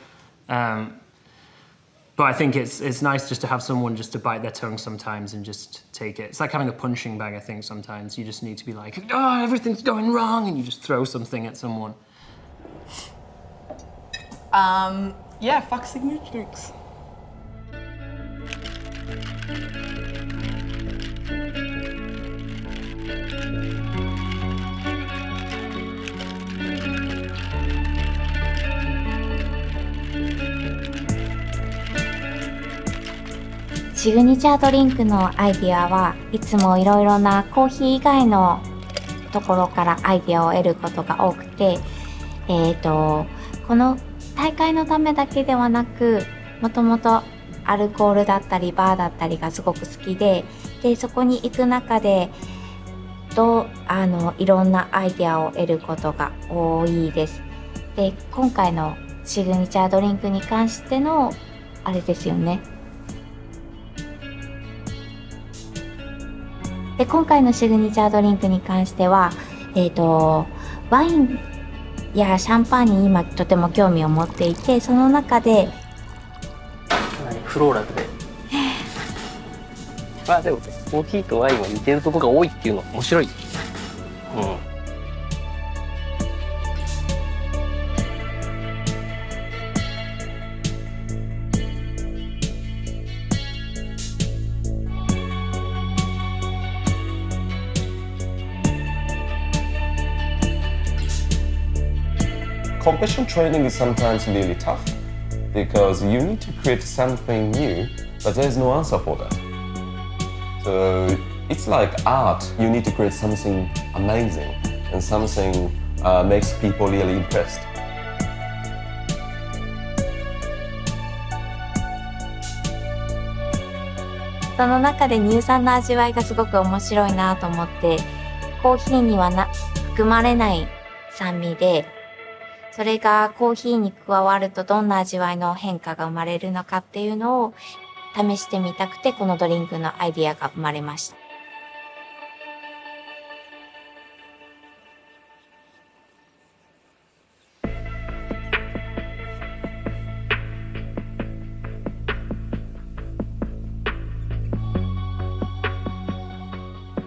But I think it's nice just to have someone just to bite their tongue sometimes and just take it. It's like having a punching bag, I think, sometimes. You just need to be like, oh, everything's going wrong, and you just throw something at someone. Yeah, fuck signature drinks.シグニチャードリンクのアイディアはいつもいろいろなコーヒー以外のところからアイディアを得ることが多くて、この大会のためだけではなく、もともとアルコールだったりバーだったりがすごく好きで、そこに行く中でいろんなアイディアを得ることが多いです。で、今回のシグニチャードリンクに関してのあれですよね。で、今回のシグニチャードリンクに関しては、ワインやシャンパンに今とても興味を持っていて、その中でフローラルでまあでもコーヒーとワインは似てるところが多いっていうの面白い。Competition training is sometimes really tough because you need to create something new, but there's no answer for that. So it's like art. You need to create something amazing and something makes people really impressed. その中で乳酸の味わいがすごく面白いなと思って、コーヒーには含まれない酸味で、それがコーヒーに加わるとどんな味わいの変化が生まれるのかっていうのを試してみたくて、このドリンクのアイディアが生まれました。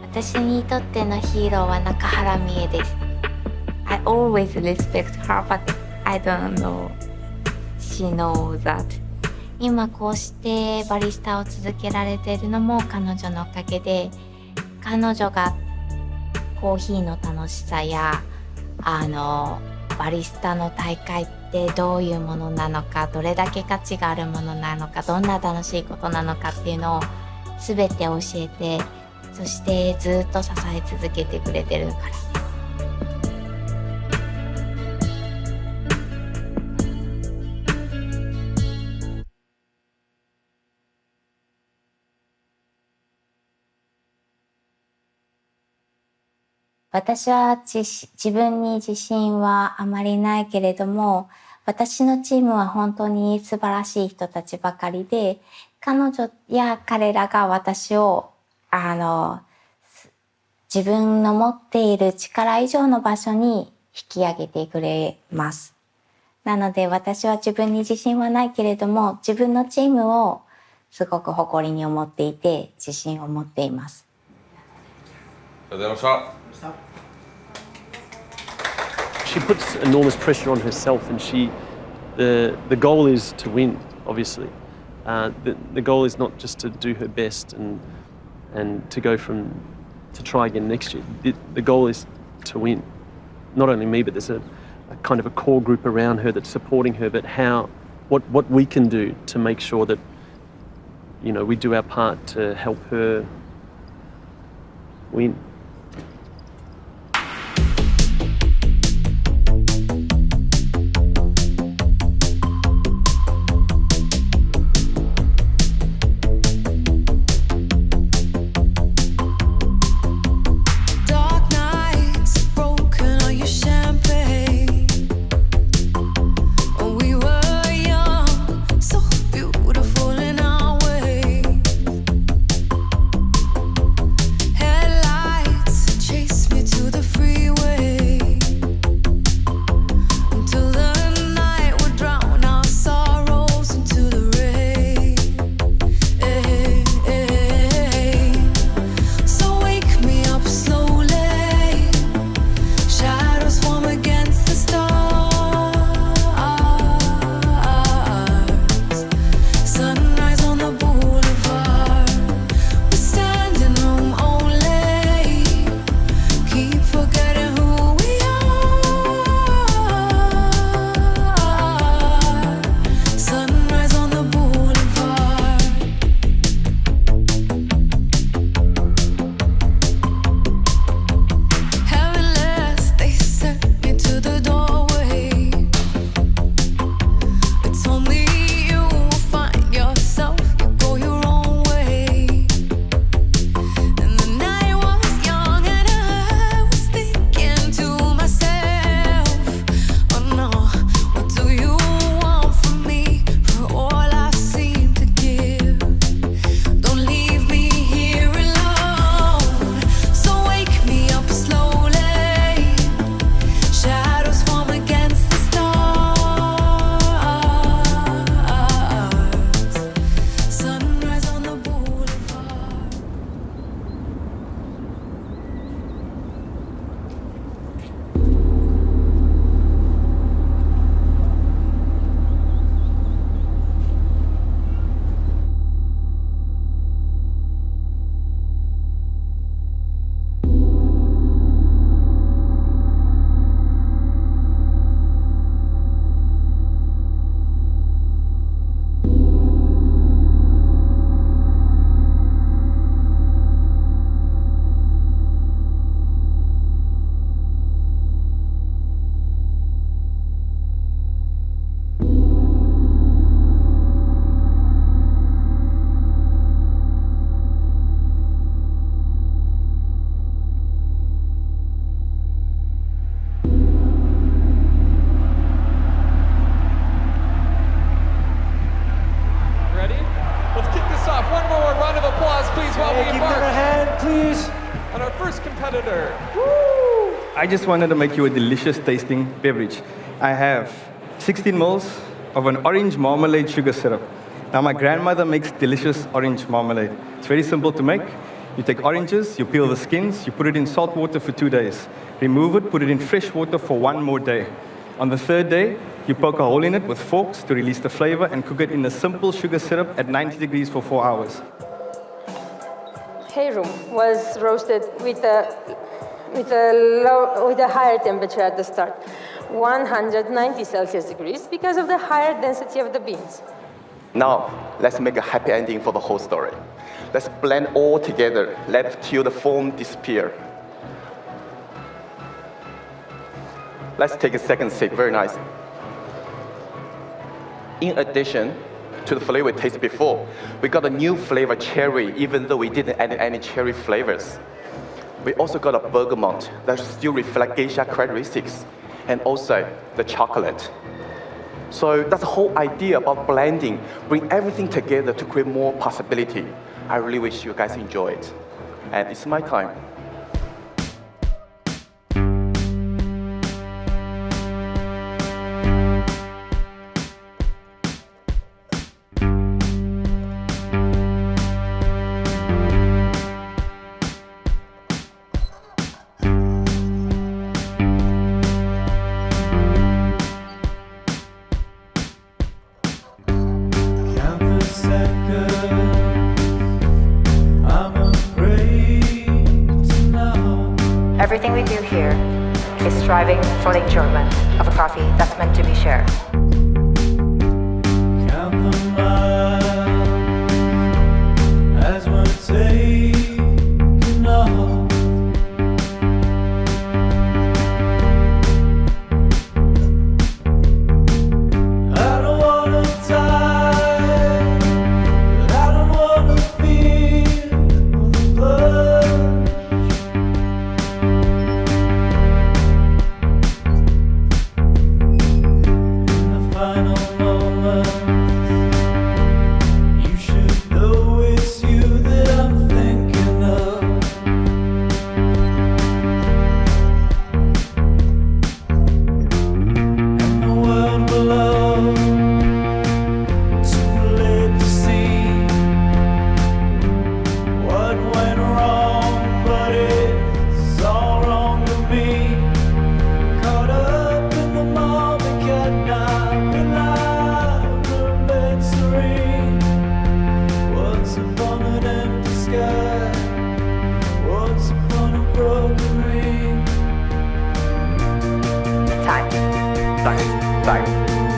私にとってのヒーローは中原美恵です。I always respect her, but I don't know. She knows that. 今こうしてバリスタを続けられているのも彼女のおかげで、彼女がコーヒーの楽しさやバリスタの大会っってどういうものなのか、どれだけ価値があるものなのか、どんな楽しいことなのかっていうのを全て教えて、そしてずっと支え続けてくれてるからです。私は自分に自信はあまりないけれども、私のチームは本当に素晴らしい人たちばかりで、彼女や彼らが私を自分の持っている力以上の場所に引き上げてくれます。なので私は自分に自信はないけれども、自分のチームをすごく誇りに思っていて、自信を持っています。ありがとうございました。She puts enormous pressure on herself, and the goal is to win. Obviously, the goal is not just to do her best and to try again next year. The goal is to win. Not only me, but there's a kind of a core group around her that's supporting her. But what we can do to make sure that we do our part to help her win. I just wanted to make you a delicious tasting beverage. I have 16 ml of an orange marmalade sugar syrup. Now my grandmother makes delicious orange marmalade. It's very simple to make. You take oranges, you peel the skins, you put it in salt water for 2 days. Remove it, put it in fresh water for 1 more day. On the 3rd day, you poke a hole in it with forks to release the flavor and cook it in a simple sugar syrup at 90 degrees for 4 hours. Hayrum was roasted with a higher temperature at the start. 190 Celsius degrees because of the higher density of the beans. Now, let's make a happy ending for the whole story. Let's blend all together, let till the foam disappear. Let's take a second sip, very nice. In addition to the flavor we tasted before, we got a new flavor, cherry, even though we didn't add any cherry flavors. We also got a bergamot that still reflects geisha characteristics, and also the chocolate. So that's the whole idea about blending, bring everything together to create more possibility. I really wish you guys enjoy it. And it's my time. Everything we do here is striving for the enjoyment of a coffee that's meant to be shared.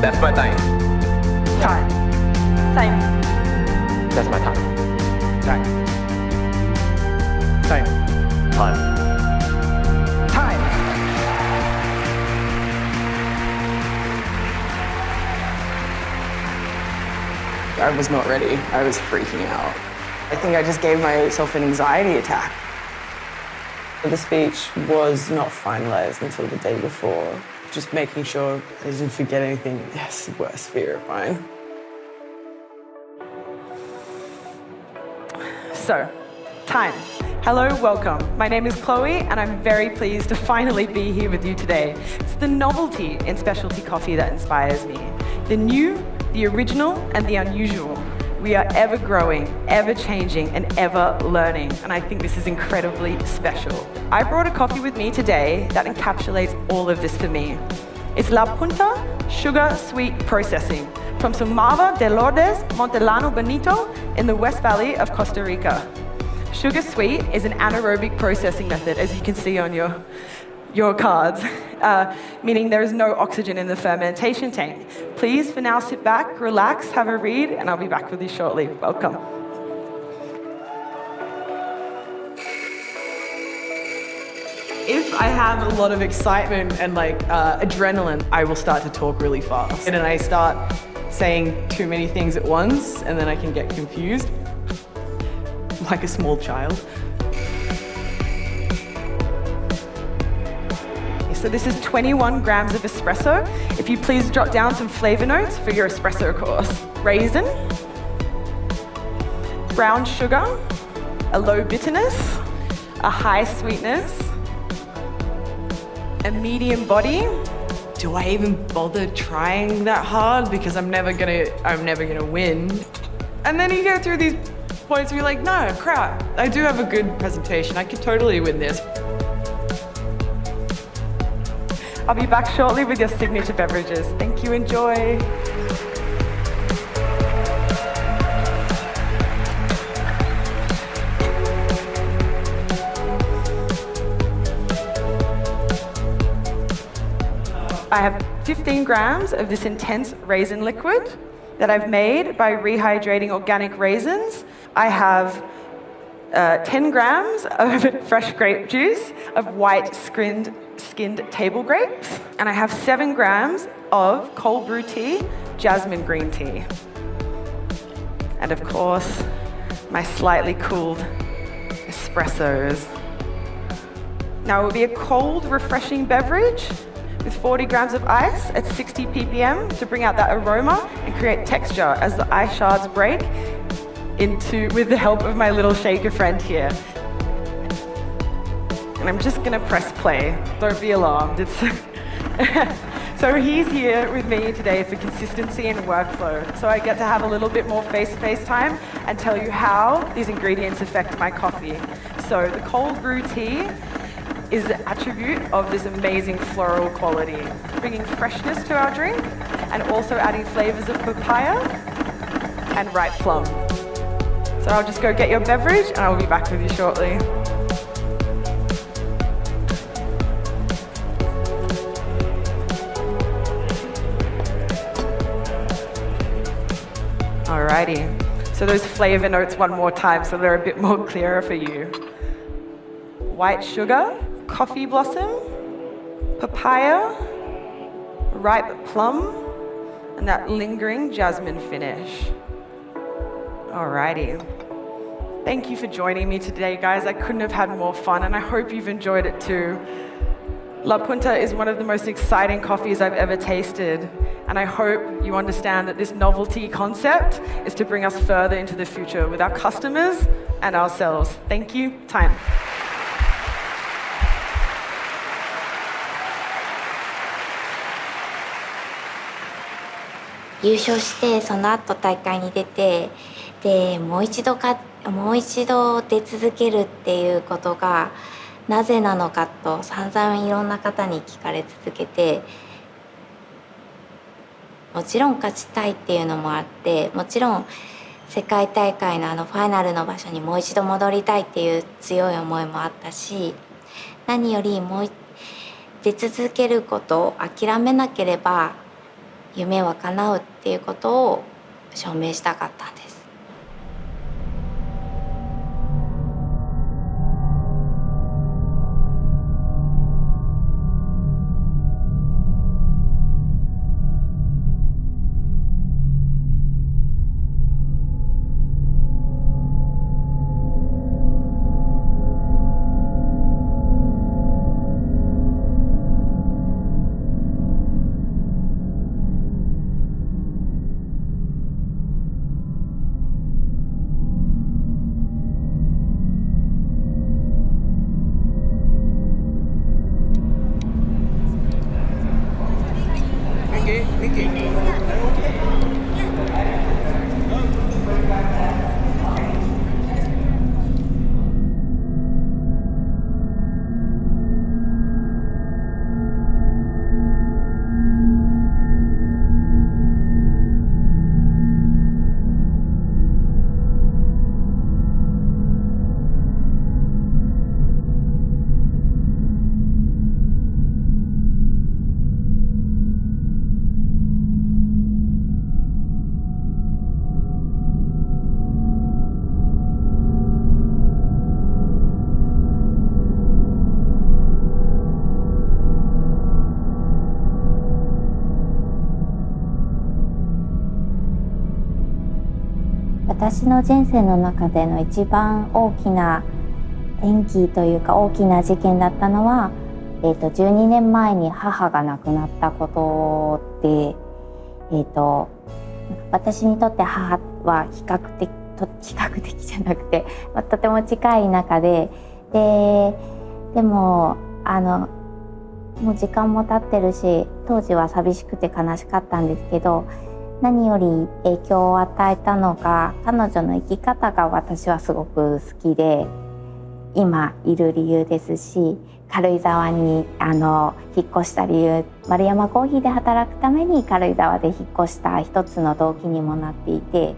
That's my time. Time. Time. That's my time. Time. Time. Time. Time. I was not ready. I was freaking out. I think I just gave myself an anxiety attack. The speech was not finalized until the day before. Just making sure I didn't forget anything. Yes, worst fear of mine. So, time. Hello, welcome. My name is Chloe, and I'm very pleased to finally be here with you today. It's the novelty in specialty coffee that inspires me. The new, the original, and the unusual. We are ever growing, ever changing, and ever learning, and I think this is incredibly special. I brought a coffee with me today that encapsulates all of this for me. It's La Punta Sugar Sweet Processing from Sumava de Lourdes, Montelano Bonito in the West Valley of Costa Rica. Sugar sweet is an anaerobic processing method, as you can see on your cards, meaning there is no oxygen in the fermentation tank. Please, for now, sit back, relax, have a read, and I'll be back with you shortly. Welcome. If I have a lot of excitement and adrenaline, I will start to talk really fast. And then I start saying too many things at once, and then I can get confused, like a small child. So this is 21 grams of espresso. If you please jot down some flavor notes for your espresso course. Raisin, brown sugar, a low bitterness, a high sweetness, a medium body. Do I even bother trying that hard? Because I'm never gonna win. And then you go through these points where you're like, no, crap, I do have a good presentation. I could totally win this. I'll be back shortly with your signature beverages. Thank you, enjoy. I have 15 grams of this intense raisin liquid that I've made by rehydrating organic raisins. I have 10 grams of fresh grape juice of white skinned table grapes. And I have 7 grams of cold brew tea, jasmine green tea. And of course, my slightly cooled espressos. Now it will be a cold, refreshing beverage with 40 grams of ice at 60 ppm to bring out that aroma and create texture as the ice shards break with the help of my little shaker friend here. And I'm just gonna press play. Don't be alarmed. So he's here with me today for consistency and workflow. So I get to have a little bit more face-to-face time and tell you how these ingredients affect my coffee. So the cold brew tea is the attribute of this amazing floral quality, bringing freshness to our drink and also adding flavors of papaya and ripe plum. So I'll just go get your beverage and I'll be back with you shortly. Alrighty, so those flavor notes one more time so they're a bit more clearer for you. White sugar, coffee blossom, papaya, ripe plum, and that lingering jasmine finish. Alrighty. Thank you for joining me today, guys. I couldn't have had more fun, and I hope you've enjoyed it too. La Punta is one of the most exciting coffees I've ever tasted, and I hope you understand that this novelty concept is to bring us further into the future with our customers and ourselves. Thank you. Time.優勝してその後大会に出てでもう一度出続けるっていうことがなぜなのかと散々いろんな方に聞かれ続けて、もちろん勝ちたいっていうのもあって、もちろん世界大会のファイナルの場所にもう一度戻りたいっていう強い思いもあったし、何よりもう出続けることを諦めなければ夢は叶うっていうことを証明したかったんです。私の人生の中での一番大きな転機というか大きな事件だったのは、12年前に母が亡くなったことで、私にとって母は比較的じゃなくてとても近い中で、でももう時間も経ってるし当時は寂しくて悲しかったんですけど、何より影響を与えたのが彼女の生き方が私はすごく好きで今いる理由ですし、軽井沢に引っ越した理由、丸山コーヒーで働くために軽井沢で引っ越した一つの動機にもなっていて、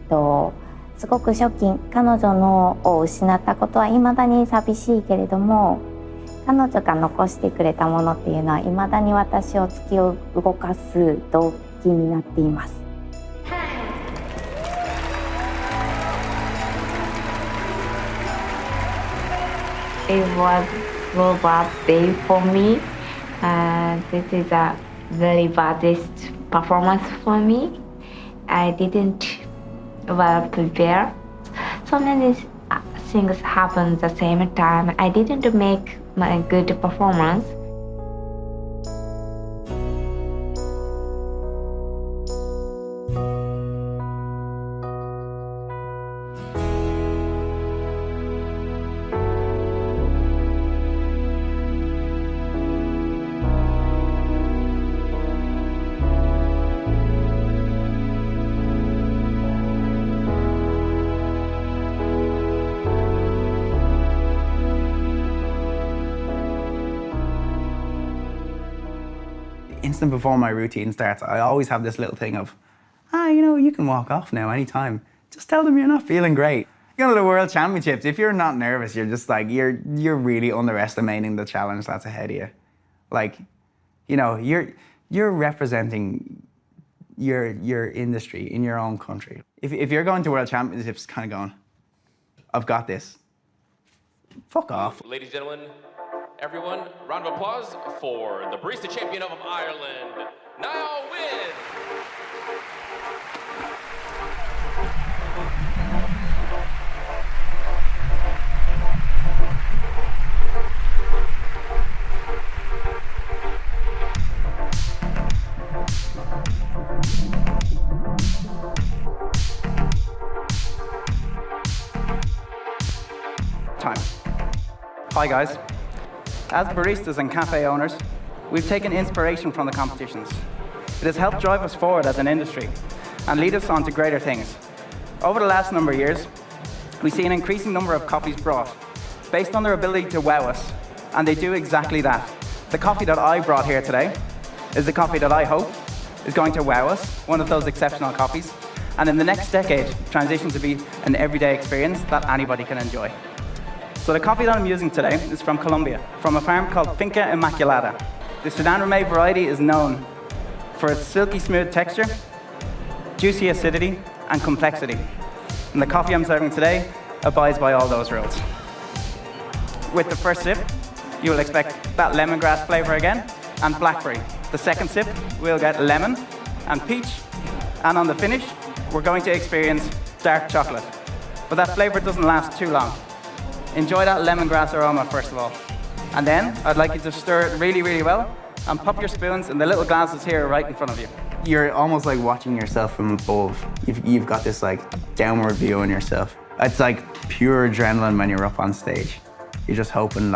すごくショッキング、彼女のを失ったことは未だに寂しいけれども、彼女が残してくれたものっていうのは未だに私を突き動かす動機になっています。It was World Barista Day for me. This is a very baddest performance for me. I didn't well prepare. So many things happened at the same time. I didn't make my good performance. Instant before my routine starts, I always have this little thing of, you can walk off now anytime. Just tell them you're not feeling great. The World Championships, if you're not nervous, you're just like, you're really underestimating the challenge that's ahead of you. Like, you're representing your industry in your own country. If you're going to World Championships kind of going, I've got this, fuck off. Ladies and gentlemen, everyone, round of applause for the Barista Champion of Ireland, Niall. Time. Hi guys. As baristas and cafe owners, we've taken inspiration from the competitions. It has helped drive us forward as an industry and lead us on to greater things. Over the last number of years, we see an increasing number of coffees brought based on their ability to wow us, and they do exactly that. The coffee that I brought here today is the coffee that I hope is going to wow us, one of those exceptional coffees, and in the next decade, transition to be an everyday experience that anybody can enjoy. So the coffee that I'm using today is from Colombia, from a farm called Finca Immaculada. The Sudan Ramey variety is known for its silky smooth texture, juicy acidity, and complexity. And the coffee I'm serving today abides by all those rules. With the first sip, you will expect that lemongrass flavor again, and blackberry. The second sip, we'll get lemon and peach. And on the finish, we're going to experience dark chocolate. But that flavor doesn't last too long. Enjoy that lemongrass aroma first of all. And then I'd like you to stir it really, really well and pop your spoons in the little glasses here right in front of you. You're almost like watching yourself from above. You've got this like downward view on yourself. It's like pure adrenaline when you're up on stage. You're just hoping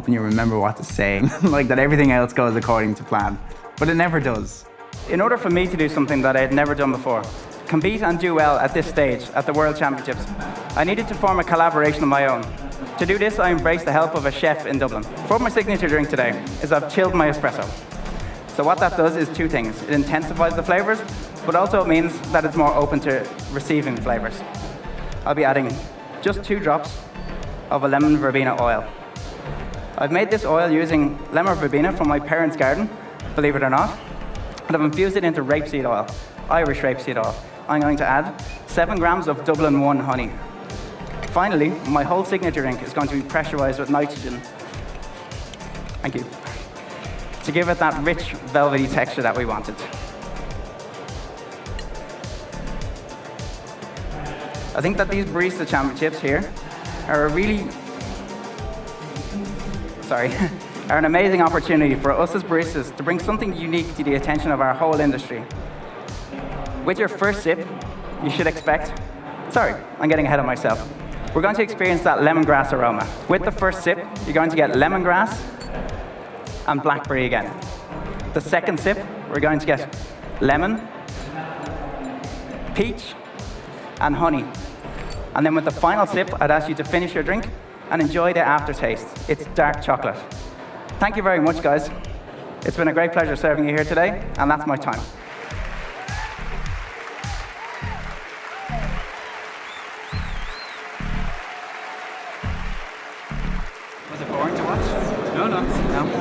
you remember what to say, like that everything else goes according to plan. But it never does. In order for me to do something that I had never done before, compete and do well at this stage at the World Championships, I needed to form a collaboration of my own. To do this, I embraced the help of a chef in Dublin. For my signature drink today is I've chilled my espresso. So what that does is two things. It intensifies the flavors, but also it means that it's more open to receiving flavors. I'll be adding just 2 drops of a lemon verbena oil. I've made this oil using lemon verbena from my parents' garden, believe it or not, and I've infused it into rapeseed oil, Irish rapeseed oil. I'm going to add 7 grams of Dublin 1 honey. Finally, my whole signature drink is going to be pressurized with nitrogen. Thank you. To give it that rich, velvety texture that we wanted. I think that these Barista Championships here are are an amazing opportunity for us as baristas to bring something unique to the attention of our whole industry. With your first sip, you should expect, I'm getting ahead of myself. We're going to experience that lemongrass aroma. With the first sip, you're going to get lemongrass and blackberry again. The second sip, we're going to get lemon, peach, and honey. And then with the final sip, I'd ask you to finish your drink and enjoy the aftertaste. It's dark chocolate. Thank you very much, guys. It's been a great pleasure serving you here today, and that's my time. Was it boring to watch? No,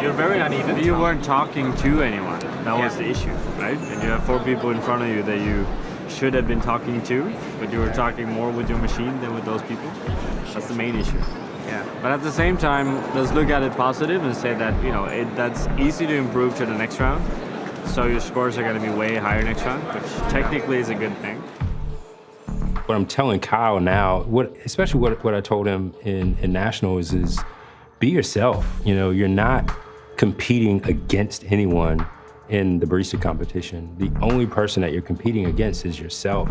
You're very uneven. You weren't talking to anyone. That was the issue, right? And you have 4 people in front of you that you should have been talking to, but you were talking more with your machine than with those people. That's the main issue. Yeah. But at the same time, let's look at it positive and say that, you know, that's easy to improve to the next round. So your scores are going to be way higher next round, which technically is a good thing. What I'm telling Kyle now, especially what I told him in Nationals is be yourself. You know, you're not competing against anyone in the barista competition. The only person that you're competing against is yourself.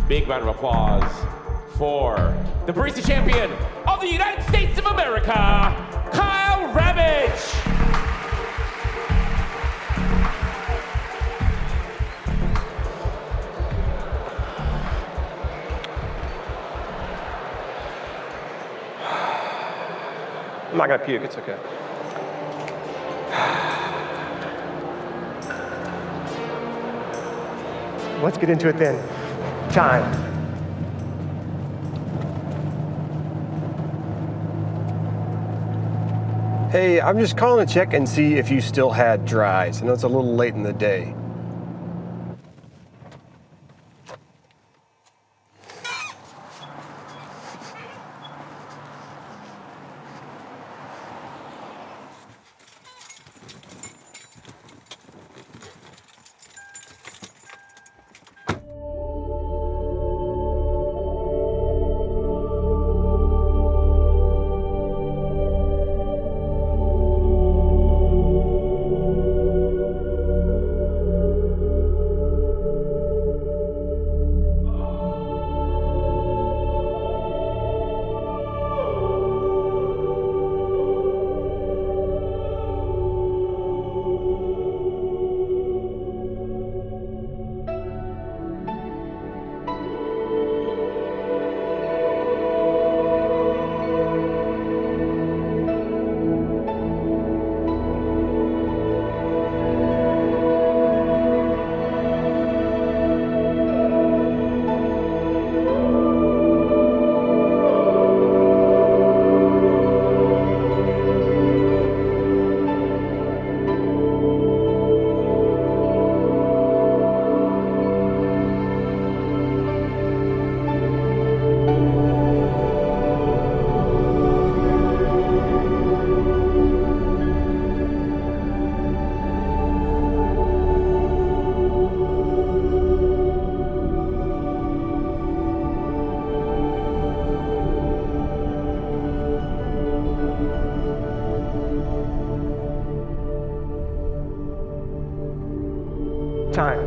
Big round of applause for the Barista Champion of the United States of America, Kyle Ravitch. I'm not gonna puke, it's okay. Let's get into it then. Time. Hey, I'm just calling to check and see if you still had dries. I know it's a little late in the day. Time.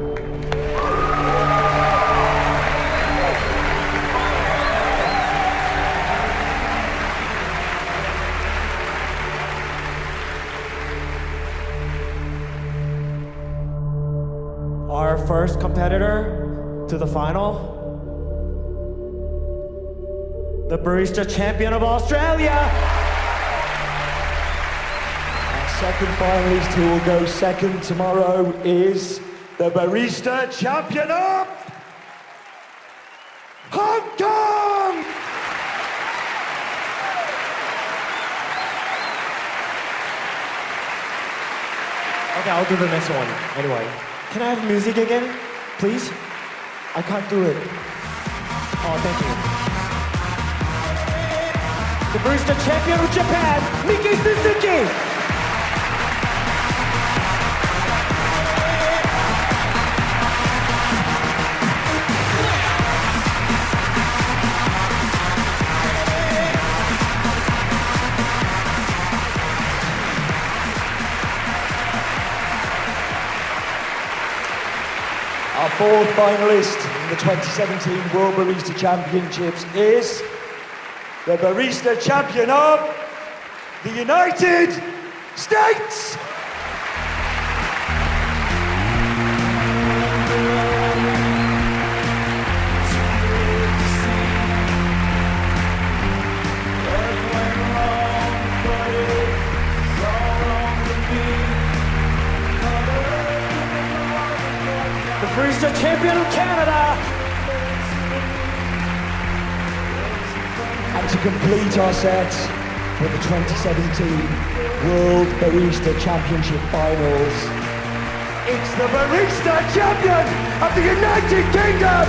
Our first competitor to the final, the Barista Champion of Australia. Our second finalist who will go second tomorrow is the Barista Champion of Hong Kong! Okay, I'll do the next one. Anyway, can I have music again, please? I can't do it. Oh, thank you. The Barista Champion of Japan, Miki Suzuki! Our fourth finalist in the 2017 World Barista Championships is the Barista Champion of the United States! Barista Champion of Canada, And to complete our set for the 2017 World Barista Championship Finals, it's the Barista Champion of the United Kingdom!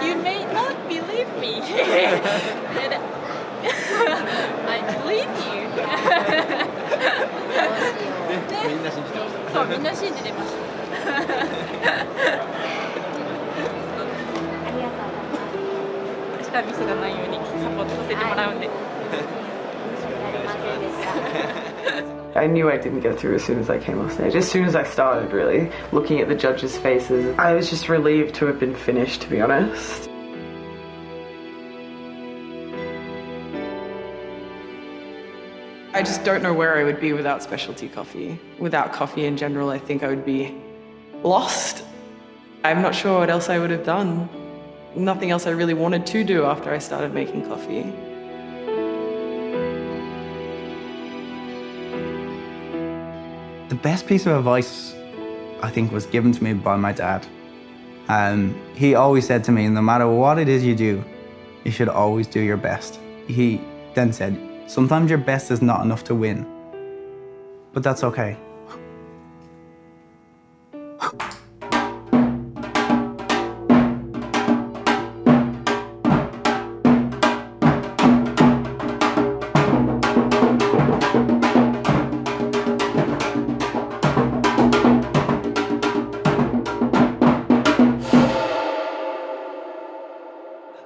You may not believe me. I believe you. そう、みんな信じてました。明日ミスがないようにサポートさせてもらうんで。I knew I didn't get through as soon as I came off stage. As soon as I started, really, looking at the judges' faces, I was just relieved to have been finished, to be honest. I just don't know where I would be without specialty coffee. Without coffee in general, I think I would be lost. I'm not sure what else I would have done. Nothing else I really wanted to do after I started making coffee. The best piece of advice, I think, was given to me by my dad. He always said to me, no matter what it is you do, you should always do your best. He then said, sometimes your best is not enough to win, but that's okay.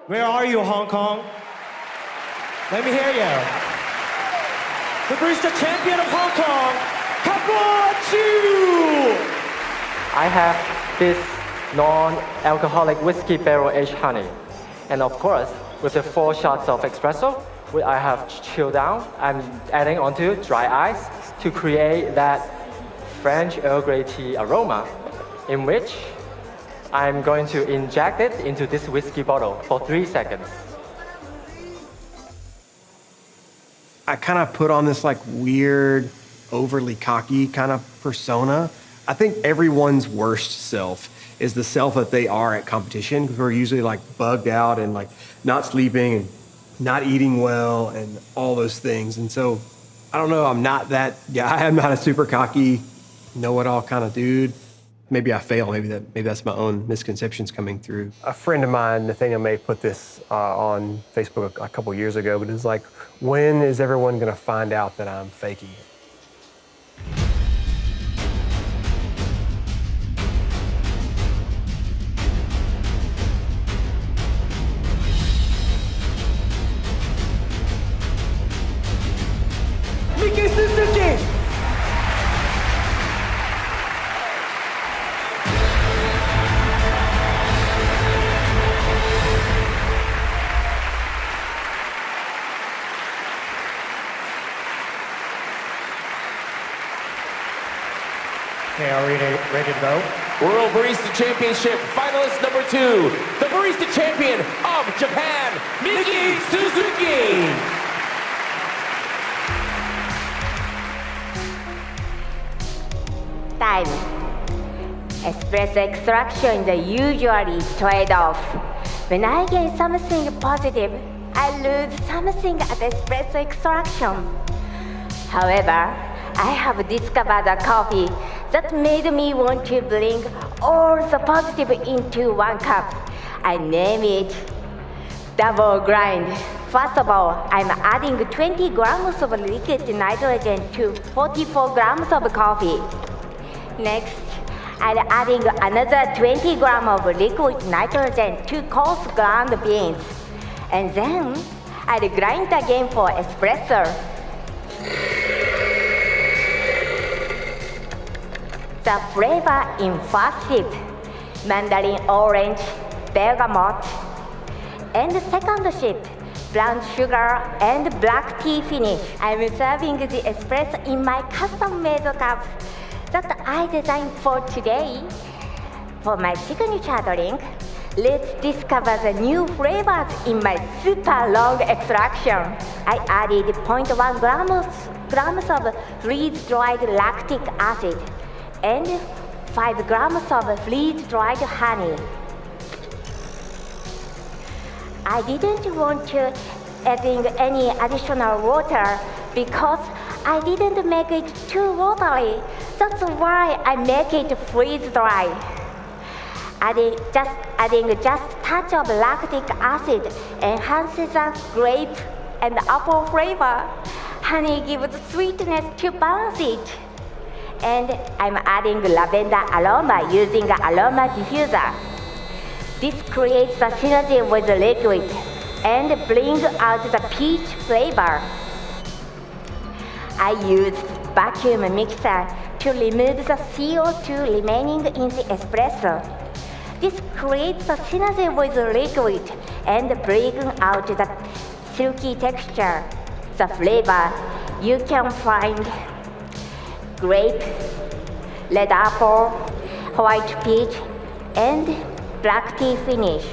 Where are you, Hong Kong? Let me hear you. The Barista Champion of Hong Kong, Kabuchi! I have this non-alcoholic whiskey barrel-aged honey. And of course, with the 4 shots of espresso, I have chilled down. I'm adding onto dry ice to create that French Earl Grey tea aroma, in which I'm going to inject it into this whiskey bottle for 3 seconds. I kind of put on this like weird, overly cocky kind of persona. I think everyone's worst self is the self that they are at competition, because we're usually like bugged out and like not sleeping and not eating well and all those things. And so, I don't know, I'm not that guy. I'm not a super cocky, know-it-all kind of dude. Maybe I fail. Maybe that's my own misconceptions coming through. A friend of mine, Nathaniel May, put this on Facebook a couple years ago, but it's like, when is everyone going to find out that I'm faking it? Miki Suzuki! Okay, are we ready to go? World Barista Championship finalist number 2, the Barista Champion of Japan, Miki Suzuki. Time. Espresso extraction is usually trade-off. When I gain something positive, I lose something at espresso extraction. However, I have discovered a coffee that made me want to bring all the positive into one cup. I name it Double Grind. First of all, I'm adding 20 grams of liquid nitrogen to 44 grams of coffee. Next, I'm adding another 20 grams of liquid nitrogen to coarse ground beans. And then, I'll grind again for espresso. The flavor in first sip, mandarin orange, bergamot, and the second sip, brown sugar, and black tea finish. I'm serving the espresso in my custom-made cup that I designed for today. For my signature drink, let's discover the new flavors in my super long extraction. I added 0.1 grams of freeze-dried lactic acid and 5 grams of freeze-dried honey. I didn't want to add any additional water because I didn't make it too watery. That's why I make it freeze-dried. Adding just a touch of lactic acid enhances the grape and apple flavor. Honey gives sweetness to balance it. And I'm adding lavender aroma using an aroma diffuser. This creates a synergy with the liquid and brings out the peach flavor. I used vacuum mixer to remove the CO2 remaining in the espresso. This creates a synergy with the liquid and brings out the silky texture. The flavor you can find grape, red apple, white peach, and black tea finish.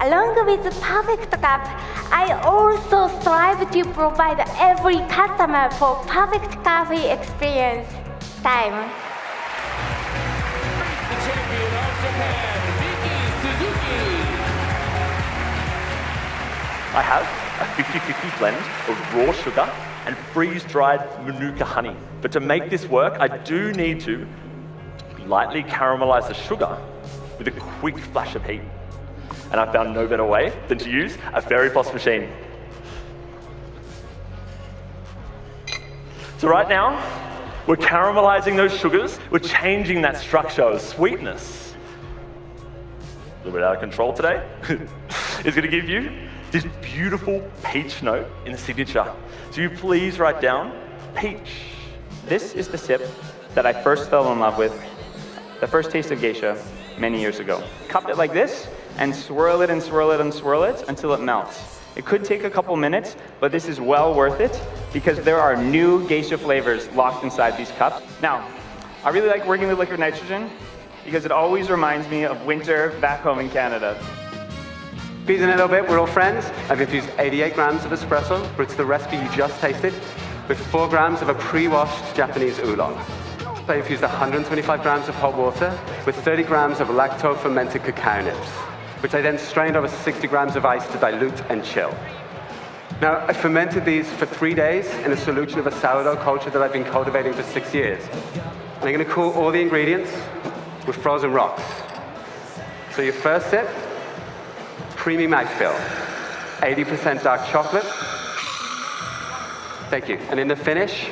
Along with the perfect cup, I also strive to provide every customer for perfect coffee experience. Time. The champion of Japan, I have a 50-50 blend of raw sugar and freeze-dried Manuka honey. But to make this work, I do need to lightly caramelize the sugar with a quick flash of heat. And I found no better way than to use a Veritas machine. So right now, we're caramelizing those sugars, we're changing that structure of sweetness. A little bit out of control today. It's gonna give you this beautiful peach note in the signature. So you please write down peach. This is the sip that I first fell in love with, the first taste of geisha many years ago. Cup it like this and swirl it and swirl it and swirl it until it melts. It could take a couple minutes, but this is well worth it because there are new geisha flavors locked inside these cups. Now, I really like working with liquid nitrogen because it always reminds me of winter back home in Canada. Squeeze in a little bit, we're all friends. I've infused 88 grams of espresso, but it's the recipe you just tasted, with 4 grams of a pre-washed Japanese oolong. I infused 125 grams of hot water with 30 grams of lacto-fermented cacao nibs, which I then strained over 60 grams of ice to dilute and chill. Now, I fermented these for 3 days in a solution of a sourdough culture that I've been cultivating for 6 years. And I'm gonna cool all the ingredients with frozen rocks. So your first sip, creamy mouthfeel, 80% dark chocolate. Thank you. And in the finish,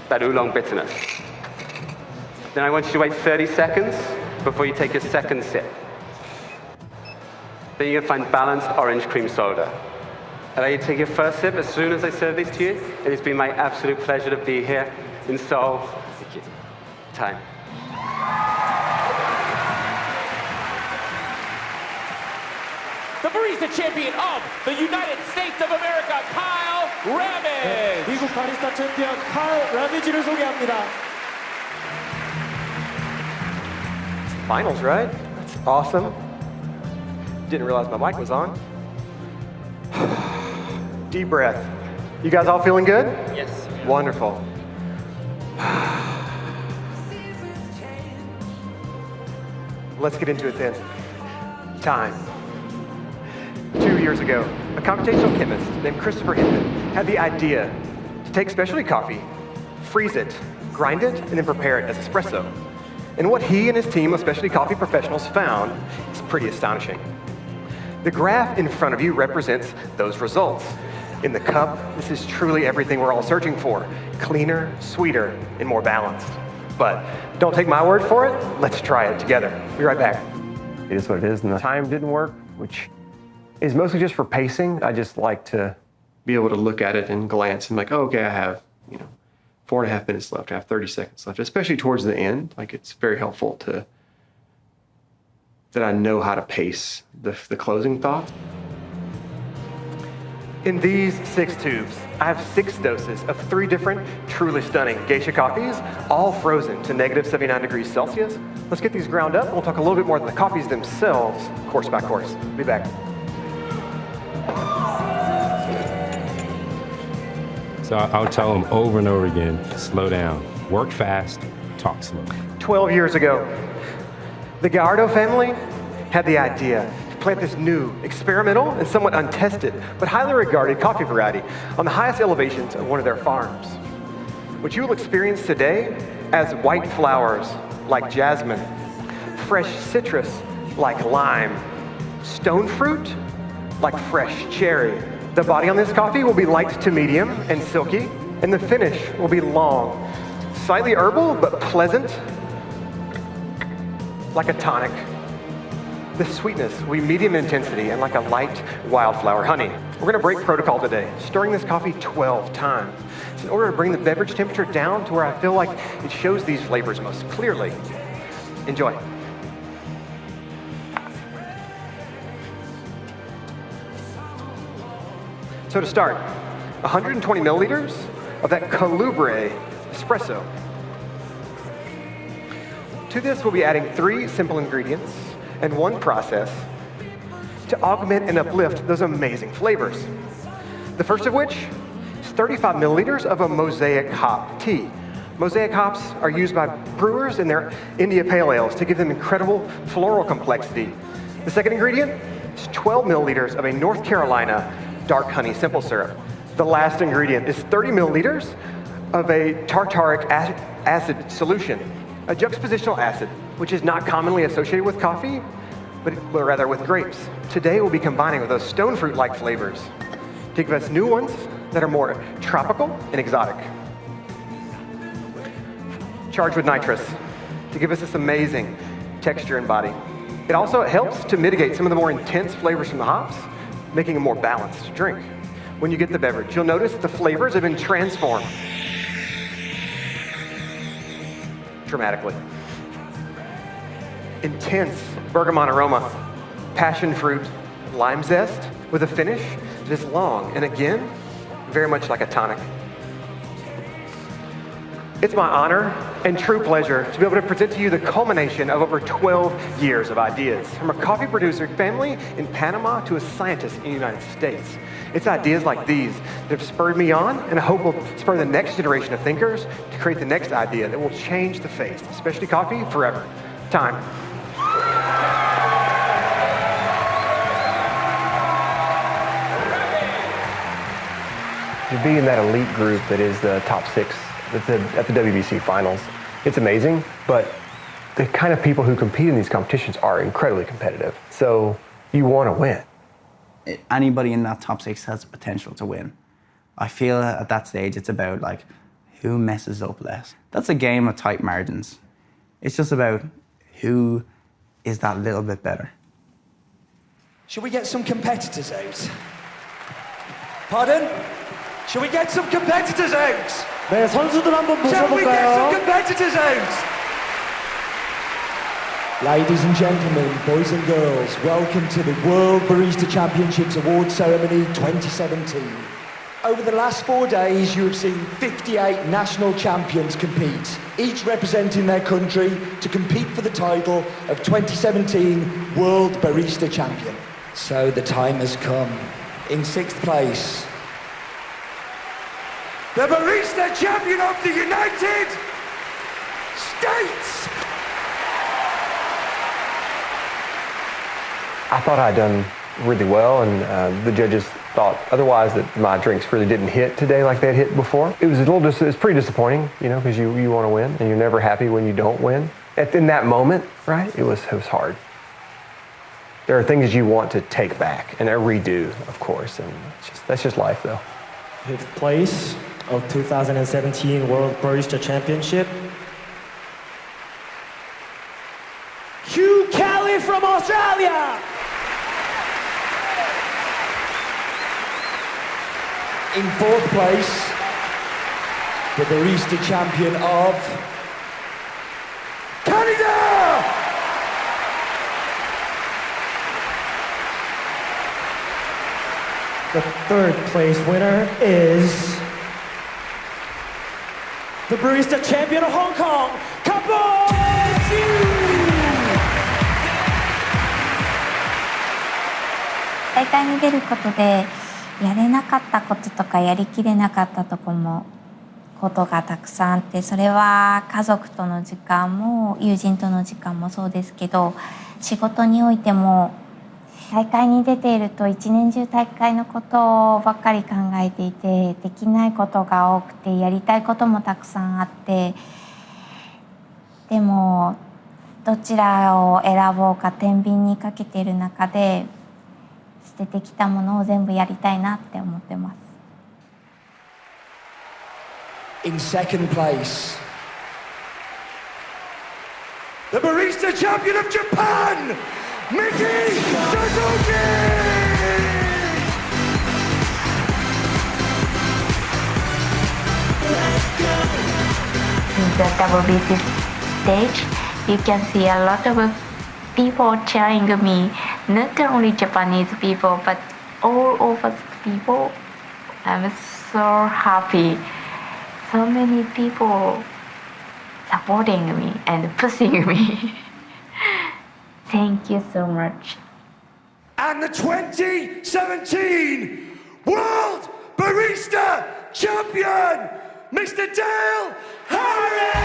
that oolong bitterness. Then I want you to wait 30 seconds before you take your second sip. Then you're gonna find balanced orange cream soda. Allow you to take your first sip as soon as I serve these to you. It has been my absolute pleasure to be here in Seoul. Thank you. Time. The barista champion of the United States of America, Kyle Ramage. 미국 바리스타 챔피언 칼 라미지를 소개합니다. Finals, right? That's awesome. Didn't realize my mic was on. Deep breath. You guys all feeling good? Yes. Wonderful. Let's get into it then. Time. 2 years ago, a computational chemist named Christopher Hinton had the idea to take specialty coffee, freeze it, grind it, and then prepare it as espresso. And what he and his team of specialty coffee professionals found is pretty astonishing. The graph in front of you represents those results. In the cup, this is truly everything we're all searching for. Cleaner, sweeter, and more balanced. But don't take my word for it, let's try it together. Be right back. It is what it is, and the time didn't work, which is mostly just for pacing. I just like to be able to look at it and glance and like, oh, okay, I have, 4.5 minutes left. I have 30 seconds left, especially towards the end. Like, it's very helpful to that I know how to pace the closing thought. In these 6 tubes, I have 6 doses of 3 different truly stunning geisha coffees, all frozen to negative 79 degrees Celsius. Let's get these ground up, and we'll talk a little bit more than the coffees themselves, course by course. Be back. So I'll tell them over and over again, slow down, work fast, talk slow. 12 years ago, the Gallardo family had the idea to plant this new, experimental, and somewhat untested, but highly regarded coffee variety on the highest elevations of one of their farms. What you will experience today as white flowers like jasmine, fresh citrus like lime, stone fruit like fresh cherry. The body on this coffee will be light to medium and silky, and the finish will be long, slightly herbal but pleasant, like a tonic. The sweetness will be medium intensity and like a light wildflower honey. We're gonna break protocol today, stirring this coffee 12 times. It's in order to bring the beverage temperature down to where I feel like it shows these flavors most clearly. Enjoy. So to start, 120 milliliters of that Colubre espresso. To this, we'll be adding 3 simple ingredients and 1 process to augment and uplift those amazing flavors. The first of which is 35 milliliters of a mosaic hop tea. Mosaic hops are used by brewers in their India Pale Ales to give them incredible floral complexity. The second ingredient is 12 milliliters of a North Carolina dark honey simple syrup. The last ingredient is 30 milliliters of a tartaric acid solution, a juxtapositional acid, which is not commonly associated with coffee, but rather with grapes. Today we'll be combining with those stone fruit-like flavors to give us new ones that are more tropical and exotic. Charged with nitrous to give us this amazing texture and body. It also helps to mitigate some of the more intense flavors from the hops, making a more balanced drink. When you get the beverage, you'll notice the flavors have been transformed dramatically. Intense bergamot aroma, passion fruit, lime zest with a finish that is long and again, very much like a tonic. It's my honor and true pleasure to be able to present to you the culmination of over 12 years of ideas, from a coffee producer family in Panama to a scientist in the United States. It's ideas like these that have spurred me on, and I hope will spur the next generation of thinkers to create the next idea that will change the face of specialty coffee forever. Time. To be in that elite group that is the top 6 at the WBC finals, it's amazing, but the kind of people who compete in these competitions are incredibly competitive. So you want to win. Anybody in that top 6 has the potential to win. I feel at that stage it's about like who messes up less. That's a game of tight margins. It's just about who is that little bit better. Should we get some competitors out? Pardon? Should we get some competitors out? 네, 선수들 한번 Shall we get some 모셔볼까요? competitors out? Ladies and gentlemen, boys and girls, welcome to the World Barista Championships Award Ceremony 2017. Over the last 4 days, you have seen 58 national champions compete, each representing their country to compete for the title of 2017 World Barista Champion. So the time has come. In 6th place, the Barista Champion of the United States! I thought I'd done really well, and the judges thought otherwise, that my drinks really didn't hit today like they'd hit before. It was it's pretty disappointing, you know, because you want to win, and you're never happy when you don't win. In that moment, right, it was hard. There are things you want to take back and redo, of course, and that's just life, though. 5th place of 2017 World Barista Championship. Hugh Kelly from Australia! In 4th place, the Barista Champion of Canada! The third place winner is the Barista Champion of Hong Kong, Kaboom! 大会に出ることでやれなかったこととかやりきれなかったことがたくさんあって、それは家族との時間も友人との時間もそうですけど、仕事においても大会に出ていると一年中大会のことばっかり考えていて、できないことが多くてやりたいこともたくさんあって、でもどちらを選ぼうか天秤にかけている中で捨ててきたものを全部やりたいなって思ってます。In second place, the Barista Champion of Japan, Miki Suzuki! In the WBC stage, you can see a lot of people cheering me, not only Japanese people, but all over the people. I'm so happy. So many people supporting me and pushing me. Thank you so much. And the 2017 World Barista Champion, Mr. Dale Harris!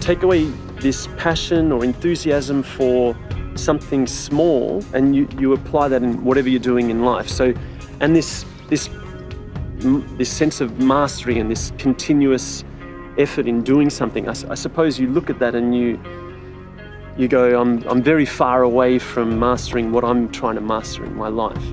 Take away this passion or enthusiasm for something small and you apply that in whatever you're doing in life. So, and this sense of mastery and this continuous effort in doing something, I suppose you look at that and you go, I'm very far away from mastering what I'm trying to master in my life.